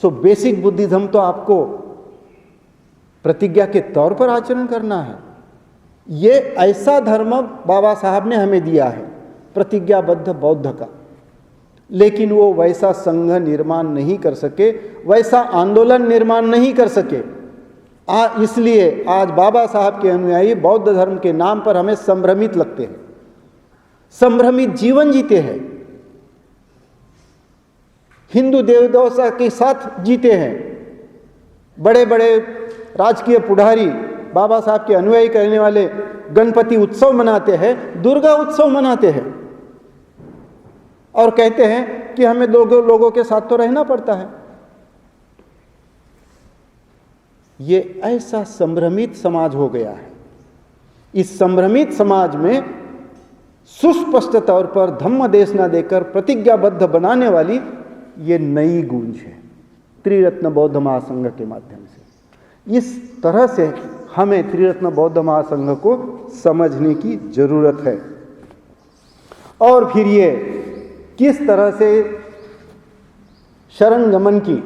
सो बेसिक बुद्धिज्म तो आपको प्रतिज्ञा के तौर पर आचरण करना है। ये ऐसा धर्म बाबा साहब ने हमें दिया है, प्रतिज्ञाबद्ध बौद्ध का। लेकिन वो वैसा संघ निर्माण नहीं कर सके, वैसा आंदोलन निर्माण नहीं कर सके। इसलिए आज बाबा साहब के अनुयायी बौद्ध धर्म के नाम पर हमें संभ्रमित लगते हैं, संभ्रमित जीवन जीते हैं, हिंदू देवदौसा के साथ जीते हैं। बड़े बड़े राजकीय पुढ़ारी बाबा साहब के अनुयायी करने वाले गणपति उत्सव मनाते हैं, दुर्गा उत्सव मनाते हैं और कहते हैं कि हमें लोगों के साथ तो रहना पड़ता है। ये ऐसा संभ्रमित समाज हो गया है। इस संभ्रमित समाज में सुस्पष्ट तौर पर धम्म देश न देकर प्रतिज्ञाबद्ध बनाने वाली ये नई गूंज है त्रिरत्न बौद्ध महासंघ के माध्यम से। इस तरह से हमें त्रिरत्न बौद्ध महासंघ को समझने की जरूरत है। और फिर ये किस तरह से शरण गमन की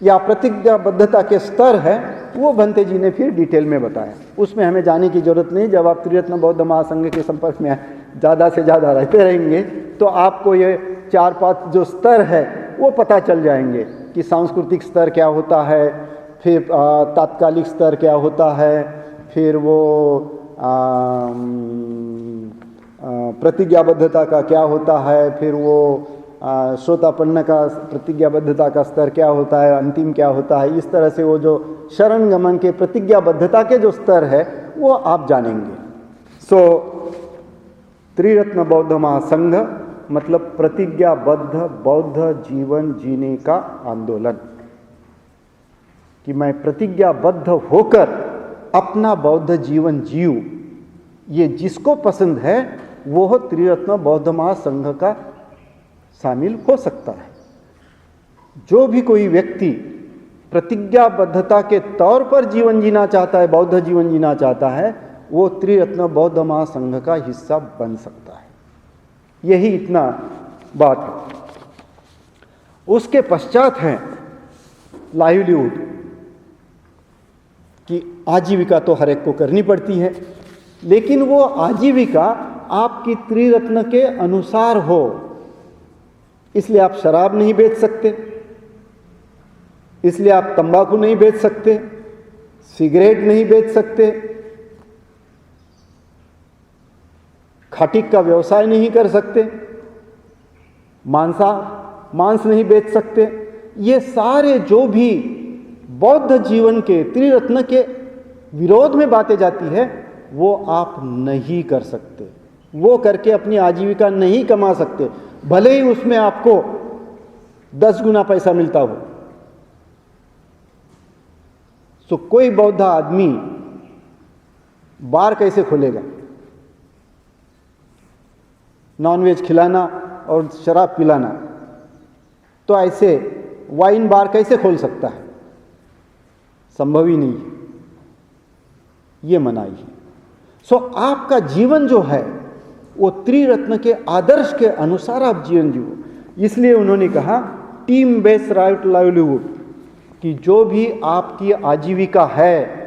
या प्रतिज्ञाबद्धता के स्तर है, वो भंते जी ने फिर डिटेल में बताया। उसमें हमें जाने की जरूरत नहीं। जब आप त्रिरत्न बौद्ध महासंघ के संपर्क में ज़्यादा से ज़्यादा रहते रहेंगे तो आपको ये 4-5 जो स्तर है वो पता चल जाएंगे कि सांस्कृतिक स्तर क्या होता है, फिर तात्कालिक स्तर क्या होता है, फिर वो प्रतिज्ञाबद्धता का क्या होता है, फिर वो श्रोतापन्न का प्रतिज्ञाबद्धता का स्तर क्या होता है, अंतिम क्या होता है। इस तरह से वो जो शरण गमन के प्रतिज्ञाबद्धता के जो स्तर है वो आप जानेंगे। सो त्रिरत्न बौद्ध महासंघ मतलब प्रतिज्ञाबद्ध बौद्ध जीवन जीने का आंदोलन, कि मैं प्रतिज्ञाबद्ध होकर अपना बौद्ध जीवन जीऊं। ये जिसको पसंद है वो त्रिरत्न बौद्ध महासंघ का शामिल हो सकता है। जो भी कोई व्यक्ति प्रतिज्ञाबद्धता के तौर पर जीवन जीना चाहता है, बौद्ध जीवन जीना चाहता है, वो त्रिरत्न बौद्ध महासंघ का हिस्सा बन सकता है। यही इतना बात है। उसके पश्चात है लाइवलीहुड, कि आजीविका तो हर एक को करनी पड़ती है, लेकिन वो आजीविका आपकी त्रिरत्न के अनुसार हो। इसलिए आप शराब नहीं बेच सकते, इसलिए आप तंबाकू नहीं बेच सकते, सिगरेट नहीं बेच सकते, खटीक का व्यवसाय नहीं कर सकते, मांस नहीं बेच सकते। ये सारे जो भी बौद्ध जीवन के त्रिरत्न के विरोध में बातें जाती है वो आप नहीं कर सकते। वो करके अपनी आजीविका नहीं कमा सकते, भले ही उसमें आपको 10 गुना पैसा मिलता हो। सो कोई बौद्ध आदमी बार कैसे खोलेगा? नॉनवेज खिलाना और शराब पिलाना, तो ऐसे वाइन बार कैसे खोल सकता है? संभव ही नहीं है, ये मनाही है। सो आपका जीवन जो है वो त्रिरत्न के आदर्श के अनुसार आप जीवन जियो। इसलिए उन्होंने कहा टीम बेस्ड राइट लाइवलीहुड, कि जो भी आपकी आजीविका है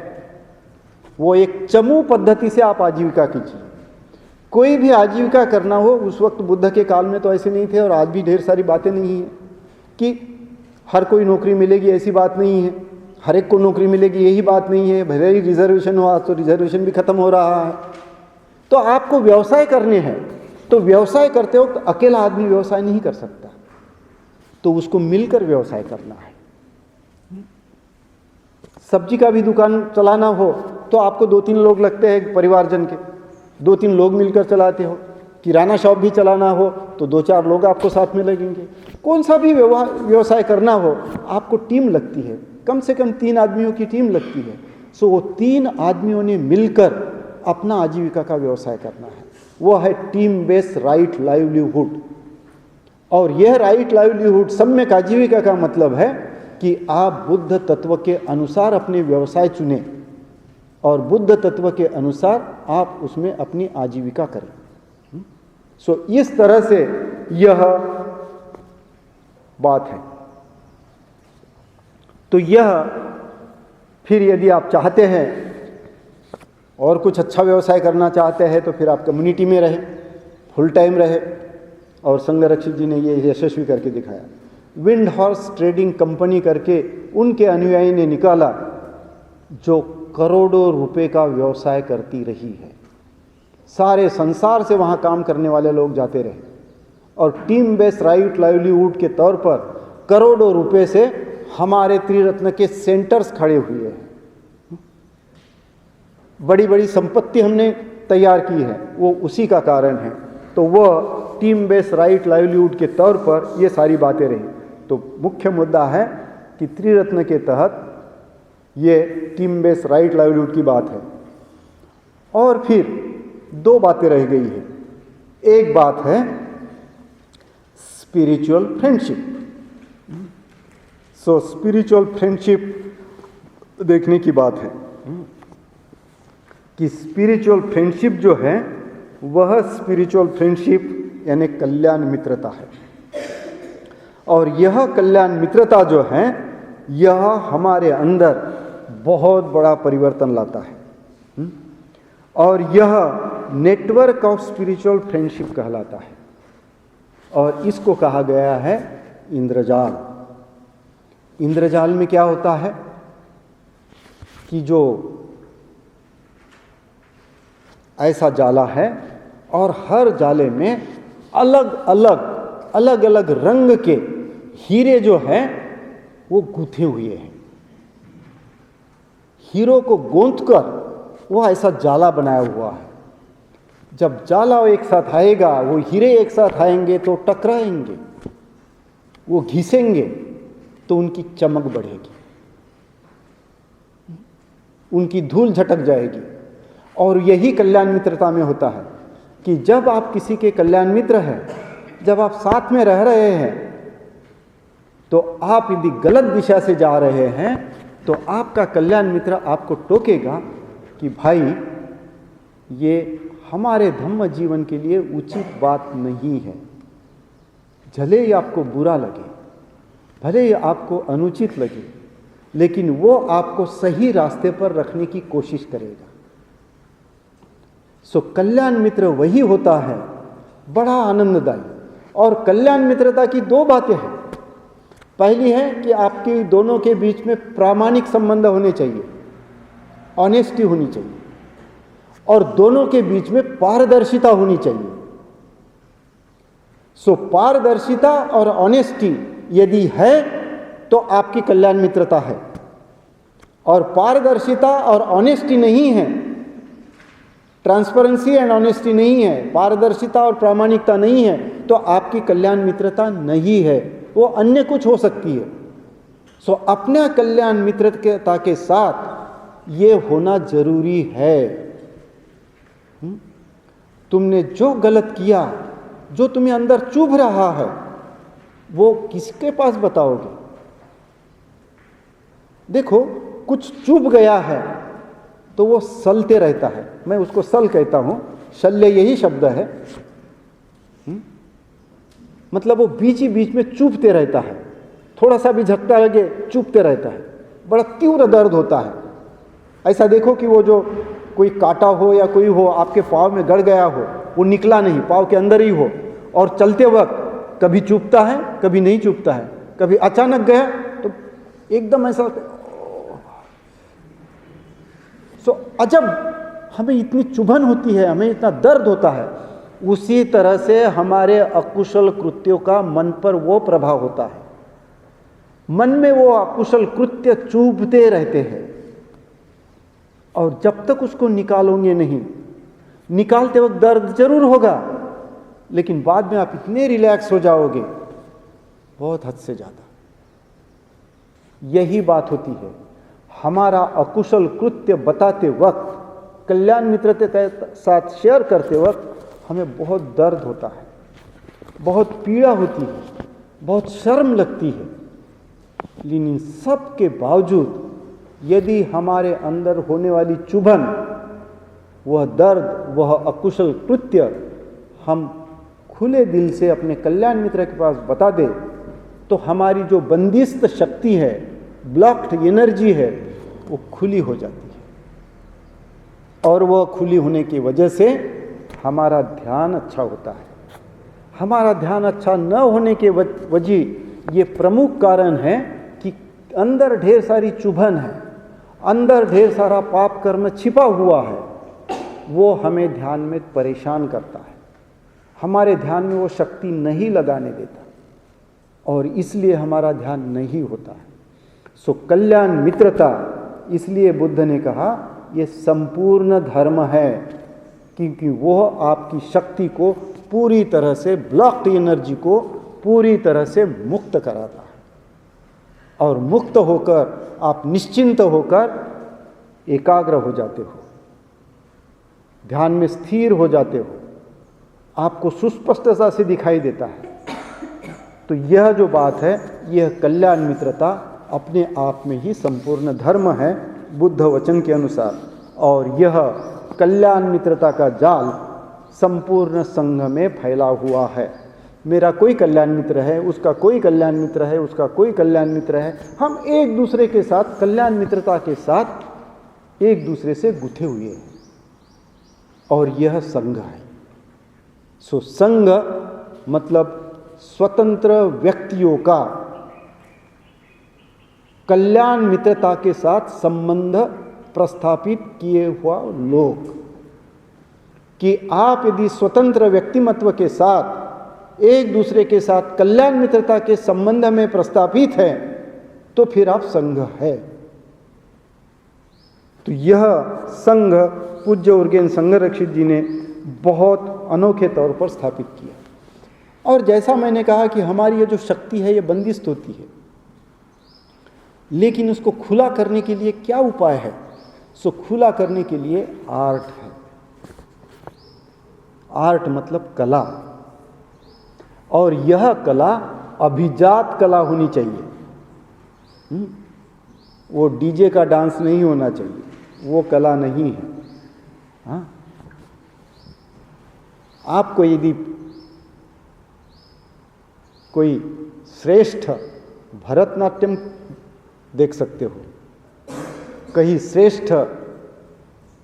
वो एक चमू पद्धति से आप आजीविका कीजिए। कोई भी आजीविका करना हो, उस वक्त बुद्ध के काल में तो ऐसे नहीं थे और आज भी ढेर सारी बातें नहीं है कि हर कोई नौकरी मिलेगी, ऐसी बात नहीं है। हर एक को नौकरी मिलेगी यही बात नहीं है। भले ही रिजर्वेशन हो, आज तो रिजर्वेशन भी खत्म हो रहा है। तो आपको व्यवसाय करने हैं, तो व्यवसाय करते वक्त अकेला आदमी व्यवसाय नहीं कर सकता, तो उसको मिलकर व्यवसाय करना है। सब्जी का भी दुकान चलाना हो तो आपको 2-3 लोग लगते हैं परिवारजन के, 2-3 लोग मिलकर चलाते हो। किराना शॉप भी चलाना हो तो 2-4 लोग आपको साथ में लगेंगे। कौन सा भी व्यवसाय करना हो आपको टीम लगती है, कम से कम 3 आदमियों की टीम लगती है। सो वो 3 आदमियों ने मिलकर अपना आजीविका का व्यवसाय करना है। वो है टीम बेस्ड राइट लाइवलीहुड। और यह राइट लाइवलीहुड, सम्यक आजीविका का मतलब है कि आप बुद्ध तत्व के अनुसार अपने व्यवसाय चुनें और बुद्ध तत्व के अनुसार आप उसमें अपनी आजीविका करें। सो इस तरह से यह बात है। तो यह फिर यदि आप चाहते हैं और कुछ अच्छा व्यवसाय करना चाहते हैं तो फिर आप कम्युनिटी में रहे, फुल टाइम रहे। और संगरक्षक जी ने ये यशस्वी करके दिखाया। विंड हॉर्स ट्रेडिंग कंपनी करके उनके अनुयायी ने निकाला, जो करोड़ों रुपए का व्यवसाय करती रही है। सारे संसार से वहाँ काम करने वाले लोग जाते रहे और टीम बेस्ड राइट लाइवलीहुड के तौर पर करोड़ों रुपए से हमारे त्रिरत्न के सेंटर्स खड़े हुए हैं। बड़ी बड़ी संपत्ति हमने तैयार की है, वो उसी का कारण है। तो वह टीम बेस्ड राइट लाइवलीहुड के तौर पर ये सारी बातें रही। तो मुख्य मुद्दा है कि त्रिरत्न के तहत ये टीम बेस्ड राइट लाइवलीहुड की बात है। और फिर दो बातें रह गई है। एक बात है स्पिरिचुअल फ्रेंडशिप। सो स्पिरिचुअल फ्रेंडशिप देखने की बात है कि स्पिरिचुअल फ्रेंडशिप जो है वह स्पिरिचुअल फ्रेंडशिप यानी कल्याण मित्रता है। और यह कल्याण मित्रता जो है यह हमारे अंदर बहुत बड़ा परिवर्तन लाता है और यह नेटवर्क ऑफ स्पिरिचुअल फ्रेंडशिप कहलाता है। और इसको कहा गया है इंद्रजाल। इंद्रजाल में क्या होता है कि जो ऐसा जाला है और हर जाले में अलग अलग रंग के हीरे जो हैं वो गूंथे हुए हैं। हीरो को गूंथकर वो ऐसा जाला बनाया हुआ है। जब जाला एक साथ आएगा, वो हीरे एक साथ आएंगे तो टकराएंगे, वो घिसेंगे तो उनकी चमक बढ़ेगी, उनकी धूल झटक जाएगी। और यही कल्याण मित्रता में होता है कि जब आप किसी के कल्याण मित्र हैं, जब आप साथ में रह रहे हैं, तो आप यदि गलत दिशा से जा रहे हैं तो आपका कल्याण मित्र आपको टोकेगा कि भाई ये हमारे धम्म जीवन के लिए उचित बात नहीं है। भले ही आपको बुरा लगे, भले ही आपको अनुचित लगे, लेकिन वो आपको सही रास्ते पर रखने की कोशिश करेगा। सो कल्याण मित्र वही होता है, बड़ा आनंददायी। और कल्याण मित्रता की दो बातें हैं। पहली है कि आपके दोनों के बीच में प्रामाणिक संबंध होने चाहिए, ऑनेस्टी होनी चाहिए, और दोनों के बीच में पारदर्शिता होनी चाहिए। सो पारदर्शिता और ऑनेस्टी यदि है तो आपकी कल्याण मित्रता है, और पारदर्शिता और ऑनेस्टी नहीं है, ट्रांसपेरेंसी एंड ऑनेस्टी नहीं है, पारदर्शिता और प्रामाणिकता नहीं है, तो आपकी कल्याण मित्रता नहीं है, वो अन्य कुछ हो सकती है। सो अपना कल्याण मित्रता के साथ ये होना जरूरी है। तुमने जो गलत किया, जो तुम्हें अंदर चुभ रहा है, वो किसके पास बताओगे? देखो, कुछ चुभ गया है तो वो सलते रहता है। मैं उसको सल कहता हूं, शल्य यही शब्द है। मतलब वो बीच ही बीच में चुभते रहता है, थोड़ा सा भी झटका लगे चुभते रहता है, बड़ा तीव्र दर्द होता है। ऐसा देखो कि वो जो कोई कांटा हो या कोई हो आपके पाँव में गड़ गया हो, वो निकला नहीं, पाँव के अंदर ही हो, और चलते वक्त कभी चुभता है, कभी नहीं चुभता है, कभी अचानक गया तो एकदम ऐसा। सो अजब हमें इतनी चुभन होती है, हमें इतना दर्द होता है। उसी तरह से हमारे अकुशल कृत्यों का मन पर वो प्रभाव होता है। मन में वो अकुशल कृत्य चुभते रहते हैं, और जब तक उसको निकालोगे नहीं, निकालते वक्त दर्द जरूर होगा, लेकिन बाद में आप इतने रिलैक्स हो जाओगे, बहुत हद से ज्यादा। यही बात होती है, हमारा अकुशल कृत्य बताते वक्त कल्याण मित्रता के साथ शेयर करते वक्त हमें बहुत दर्द होता है, बहुत पीड़ा होती है, बहुत शर्म लगती है। लेकिन इन सब के बावजूद यदि हमारे अंदर होने वाली चुभन, वह दर्द, वह अकुशल कृत्य हम खुले दिल से अपने कल्याण मित्र के पास बता दे, तो हमारी जो बंदिस्त शक्ति है, ब्लॉक्ड एनर्जी है, वो खुली हो जाती है। और वह खुली होने की वजह से हमारा ध्यान अच्छा होता है। हमारा ध्यान अच्छा न होने के वजह ये प्रमुख कारण है कि अंदर ढेर सारी चुभन है, अंदर ढेर सारा पाप कर्म छिपा हुआ है, वो हमें ध्यान में परेशान करता है, हमारे ध्यान में वो शक्ति नहीं लगाने देता, और इसलिए हमारा ध्यान नहीं होता है। सो कल्याण मित्रता, इसलिए बुद्ध ने कहा ये संपूर्ण धर्म है, क्योंकि वह आपकी शक्ति को पूरी तरह से, ब्लॉक्ड एनर्जी को पूरी तरह से मुक्त कराता है। और मुक्त होकर आप निश्चिंत होकर एकाग्र हो जाते हो, ध्यान में स्थिर हो जाते हो, आपको सुस्पष्टता से दिखाई देता है। तो यह जो बात है, यह कल्याण मित्रता अपने आप में ही संपूर्ण धर्म है बुद्ध वचन के अनुसार। और यह कल्याण मित्रता का जाल संपूर्ण संघ में फैला हुआ है। मेरा कोई कल्याण मित्र है, उसका कोई कल्याण मित्र है, उसका कोई कल्याण मित्र है। हम एक दूसरे के साथ, कल्याण मित्रता के साथ एक दूसरे से गुथे हुए हैं, और यह संघ है। सो संघ मतलब स्वतंत्र व्यक्तियों का कल्याण मित्रता के साथ संबंध प्रस्थापित किए हुआ लोग, कि आप यदि स्वतंत्र व्यक्तिमत्व के साथ एक दूसरे के साथ कल्याण मित्रता के संबंध में प्रस्थापित हैं, तो फिर आप संघ है। तो यह संघ पूज्य उर्गेन संघरक्षित जी ने बहुत अनोखे तौर पर स्थापित किया। और जैसा मैंने कहा कि हमारी ये जो शक्ति है, ये बंदिस्त होती है, लेकिन उसको खुला करने के लिए क्या उपाय है? सो खुला करने के लिए आर्ट है। आर्ट मतलब कला, और यह कला अभिजात कला होनी चाहिए। वो डीजे का डांस नहीं होना चाहिए, वो कला नहीं है। हाँ, आपको यदि कोई श्रेष्ठ भरतनाट्यम देख सकते हो, कहीं श्रेष्ठ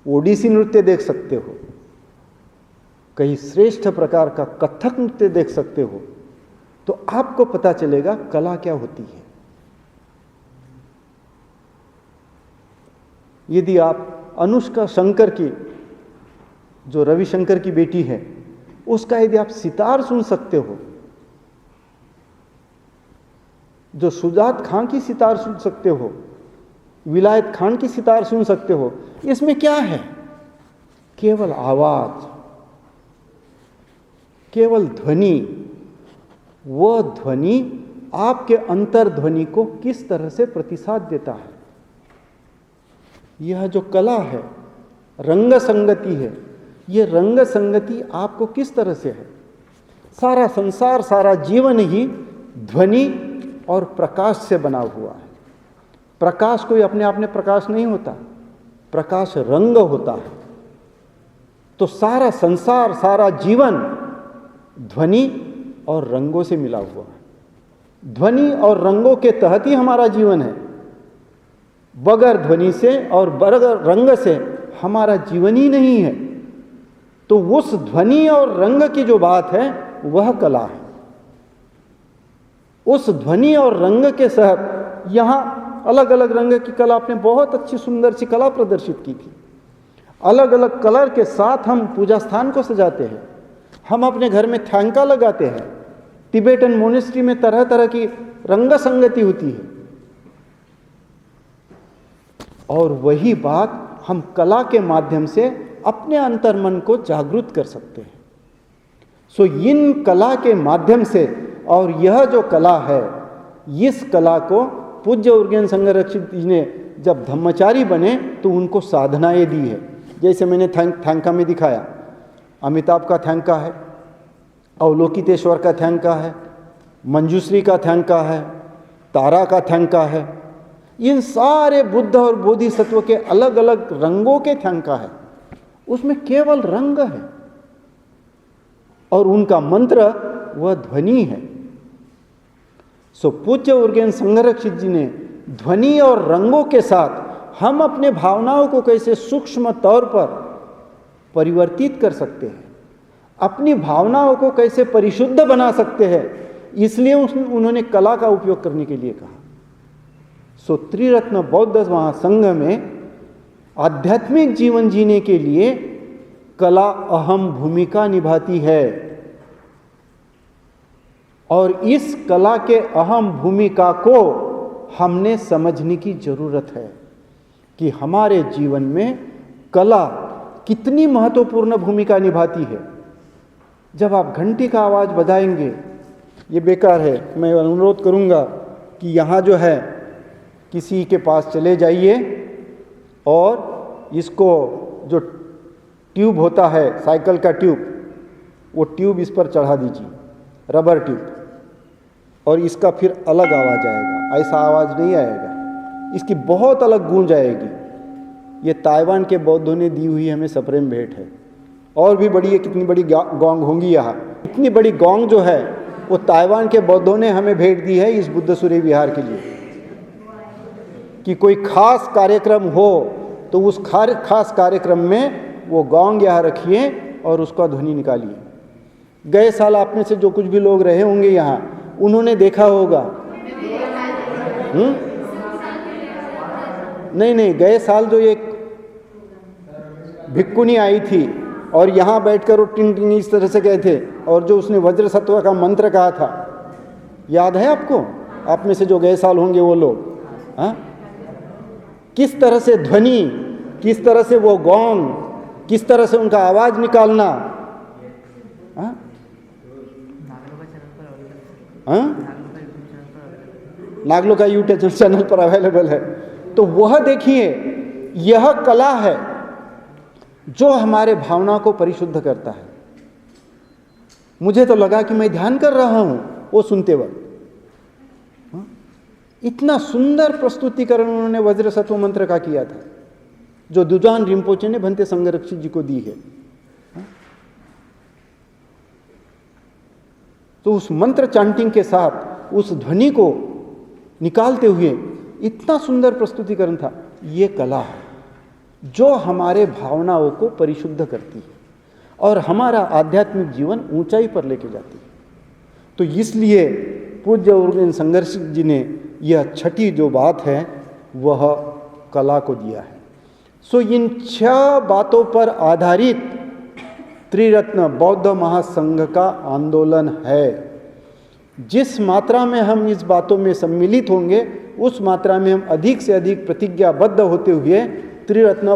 ओडिसी नृत्य देख सकते हो, कहीं श्रेष्ठ प्रकार का कथक नृत्य देख सकते हो, तो आपको पता चलेगा कला क्या होती है। यदि आप अनुष्का शंकर की, जो रविशंकर की बेटी है, उसका यदि आप सितार सुन सकते हो, जो शुजात खां की सितार सुन सकते हो, विलायत खान की सितार सुन सकते हो, इसमें क्या है? केवल आवाज, केवल ध्वनि। वह ध्वनि आपके अंतर्ध्वनि को किस तरह से प्रतिसाद देता है। यह जो कला है, रंग संगति है, यह रंग संगति आपको किस तरह से है? सारा संसार, सारा जीवन ही ध्वनि और प्रकाश से बना हुआ है। प्रकाश कोई अपने आप में प्रकाश नहीं होता, प्रकाश रंग होता है। तो सारा संसार, सारा जीवन ध्वनि और रंगों से मिला हुआ है। ध्वनि और रंगों के तहत ही हमारा जीवन है। बगैर ध्वनि से और बगैर रंग से हमारा जीवन ही नहीं है। तो उस ध्वनि और रंग की जो बात है, वह कला है। उस ध्वनि और रंग के साथ यहाँ अलग अलग रंग की कला, आपने बहुत अच्छी सुंदर सी कला प्रदर्शित की थी। अलग अलग कलर के साथ हम पूजा स्थान को सजाते हैं, हम अपने घर में थैंका लगाते हैं। तिबेटन मोनेस्ट्री में तरह तरह की रंग संगति होती है, और वही बात हम कला के माध्यम से अपने अंतर्मन को जागृत कर सकते हैं। सो इन कला के माध्यम से, और यह जो कला है, इस कला को पूज्य उर्गेन संघरक्षित जी ने जब धम्मचारी बने तो उनको साधनाएं दी है। जैसे मैंने थैंका में दिखाया, अमिताभ का थैंका है, अवलोकितेश्वर का थैंका है, मंजूश्री का थैंका है, तारा का थैंका है। इन सारे बुद्ध और बोधिसत्व के अलग अलग रंगों के थैंका है, उसमें केवल रंग है और उनका मंत्र वह ध्वनि है। सो पूज्य उर्गेन संघरक्षित जी ने ध्वनि और रंगों के साथ हम अपने भावनाओं को कैसे सूक्ष्म तौर पर परिवर्तित कर सकते हैं, अपनी भावनाओं को कैसे परिशुद्ध बना सकते हैं, इसलिए उन्होंने कला का उपयोग करने के लिए कहा। सो त्रिरत्न बौद्ध महासंघ में आध्यात्मिक जीवन जीने के लिए कला अहम भूमिका निभाती है और इस कला के अहम भूमिका को हमने समझने की जरूरत है कि हमारे जीवन में कला कितनी महत्वपूर्ण भूमिका निभाती है। जब आप घंटी का आवाज़ बजाएंगे, ये बेकार है, मैं अनुरोध करूंगा कि यहाँ जो है किसी के पास चले जाइए और इसको जो ट्यूब होता है साइकिल का ट्यूब, वो ट्यूब इस पर चढ़ा दीजिए, रबर ट्यूब, और इसका फिर अलग आवाज़ आएगा, ऐसा आवाज़ नहीं आएगा, इसकी बहुत अलग गूंज आएगी। ये ताइवान के बौद्धों ने दी हुई हमें सप्रेम भेंट है। और भी बड़ी है, कितनी बड़ी गोंग होंगी यहाँ, इतनी बड़ी गोंग जो है वो ताइवान के बौद्धों ने हमें भेंट दी है इस बुद्ध सूर्य विहार के लिए, कि कोई खास कार्यक्रम हो तो उस खास कार्यक्रम में वो गोंग यहाँ रखिए और उसका ध्वनि निकालिए। गए साल आप में से जो कुछ भी लोग रहे होंगे यहाँ, उन्होंने देखा होगा। नहीं, गए साल जो एक भिक्कुनी आई थी और यहाँ बैठकर वो टिन टिन इस तरह से गए थे, और जो उसने वज्र सत्व का मंत्र कहा था, याद है आपको? आप में से जो गए साल होंगे वो लोग, हाँ, किस तरह से ध्वनि, किस तरह से वो गोंग, किस तरह से उनका आवाज निकालना। हाँ? नागलो का यूट्यूब चैनल पर अवेलेबल है। तो वह देखिए, यह कला है जो हमारे भावना को परिशुद्ध करता है। मुझे तो लगा कि मैं ध्यान कर रहा हूं वो सुनते वक्त। इतना सुंदर प्रस्तुतिकरण उन्होंने वज्र सत्व मंत्र का किया था, जो दुजान रिम्पोचे ने भंते संघरक्षित जी को दी है। तो उस मंत्र चांटिंग के साथ उस ध्वनि को निकालते हुए इतना सुंदर प्रस्तुतिकरण था। ये कला है जो हमारे भावनाओं को परिशुद्ध करती है और हमारा आध्यात्मिक जीवन ऊंचाई पर लेके जाती है। तो इसलिए पूज्य उर्गेन संघरक्षित जी ने यह छठी जो बात है वह कला को दिया है। सो इन 6 बातों पर आधारित त्रिरत्न बौद्ध महासंघ का आंदोलन है। जिस मात्रा में हम इस बातों में सम्मिलित होंगे, उस मात्रा में हम अधिक से अधिक प्रतिज्ञाबद्ध होते हुए त्रिरत्न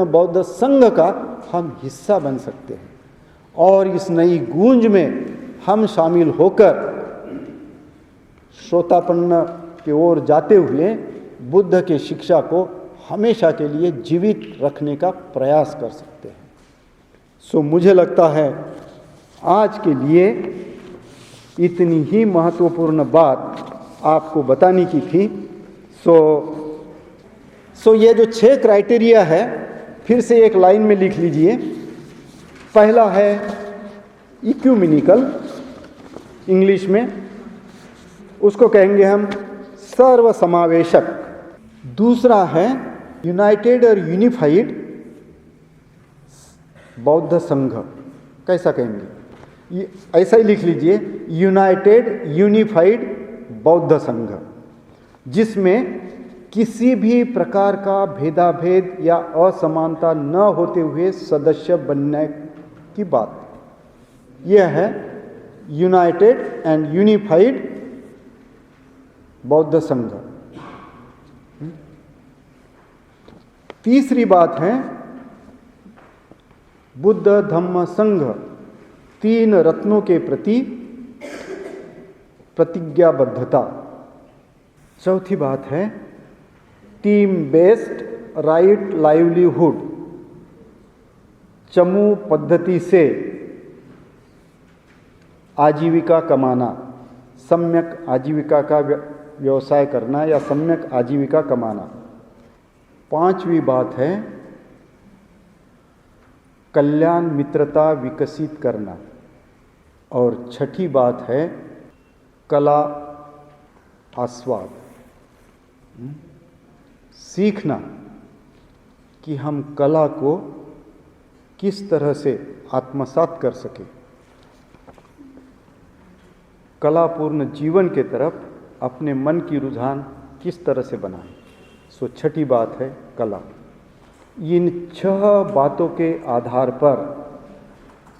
बौद्ध संघ का हम हिस्सा बन सकते हैं और इस नई गूंज में हम शामिल होकर श्रोतापन्न की ओर जाते हुए बुद्ध के शिक्षा को हमेशा के लिए जीवित रखने का प्रयास कर सकते हैं। सो मुझे लगता है आज के लिए इतनी ही महत्वपूर्ण बात आपको बताने की थी। सो ये जो 6 क्राइटेरिया है, फिर से एक लाइन में लिख लीजिए। पहला है इक्यूमेनिकल, इंग्लिश में उसको कहेंगे हम सर्वसमावेशक। दूसरा है यूनाइटेड और यूनिफाइड बौद्ध संघ। कैसा कहेंगे? ये ऐसा ही लिख लीजिए, यूनाइटेड यूनिफाइड बौद्ध संघ, जिसमें किसी भी प्रकार का भेदाभेद या असमानता न होते हुए सदस्य बनने की बात। यह है यूनाइटेड एंड यूनिफाइड बौद्ध संघ। तीसरी बात है बुद्ध धम्म संघ, 3 रत्नों के प्रति प्रतिज्ञाबद्धता। चौथी बात है टीम बेस्ड राइट लाइवलीहुड, चमू पद्धति से आजीविका कमाना, सम्यक आजीविका का व्यवसाय करना या सम्यक आजीविका कमाना। पांचवी बात है कल्याण मित्रता विकसित करना। और छठी बात है कला आस्वाद, सीखना कि हम कला को किस तरह से आत्मसात कर सके, कलापूर्ण जीवन के तरफ अपने मन की रुझान किस तरह से बनाएं। सो छठी बात है कला। इन 6 बातों के आधार पर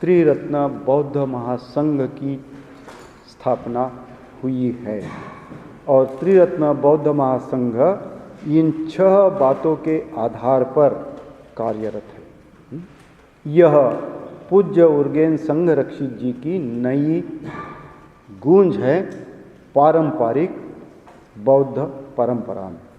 त्रिरत्न बौद्ध महासंघ की स्थापना हुई है और त्रिरत्न बौद्ध महासंघ इन 6 बातों के आधार पर कार्यरत है। यह पूज्य उर्गेन संघरक्षित जी की नई गूंज है पारंपरिक बौद्ध परंपरा में।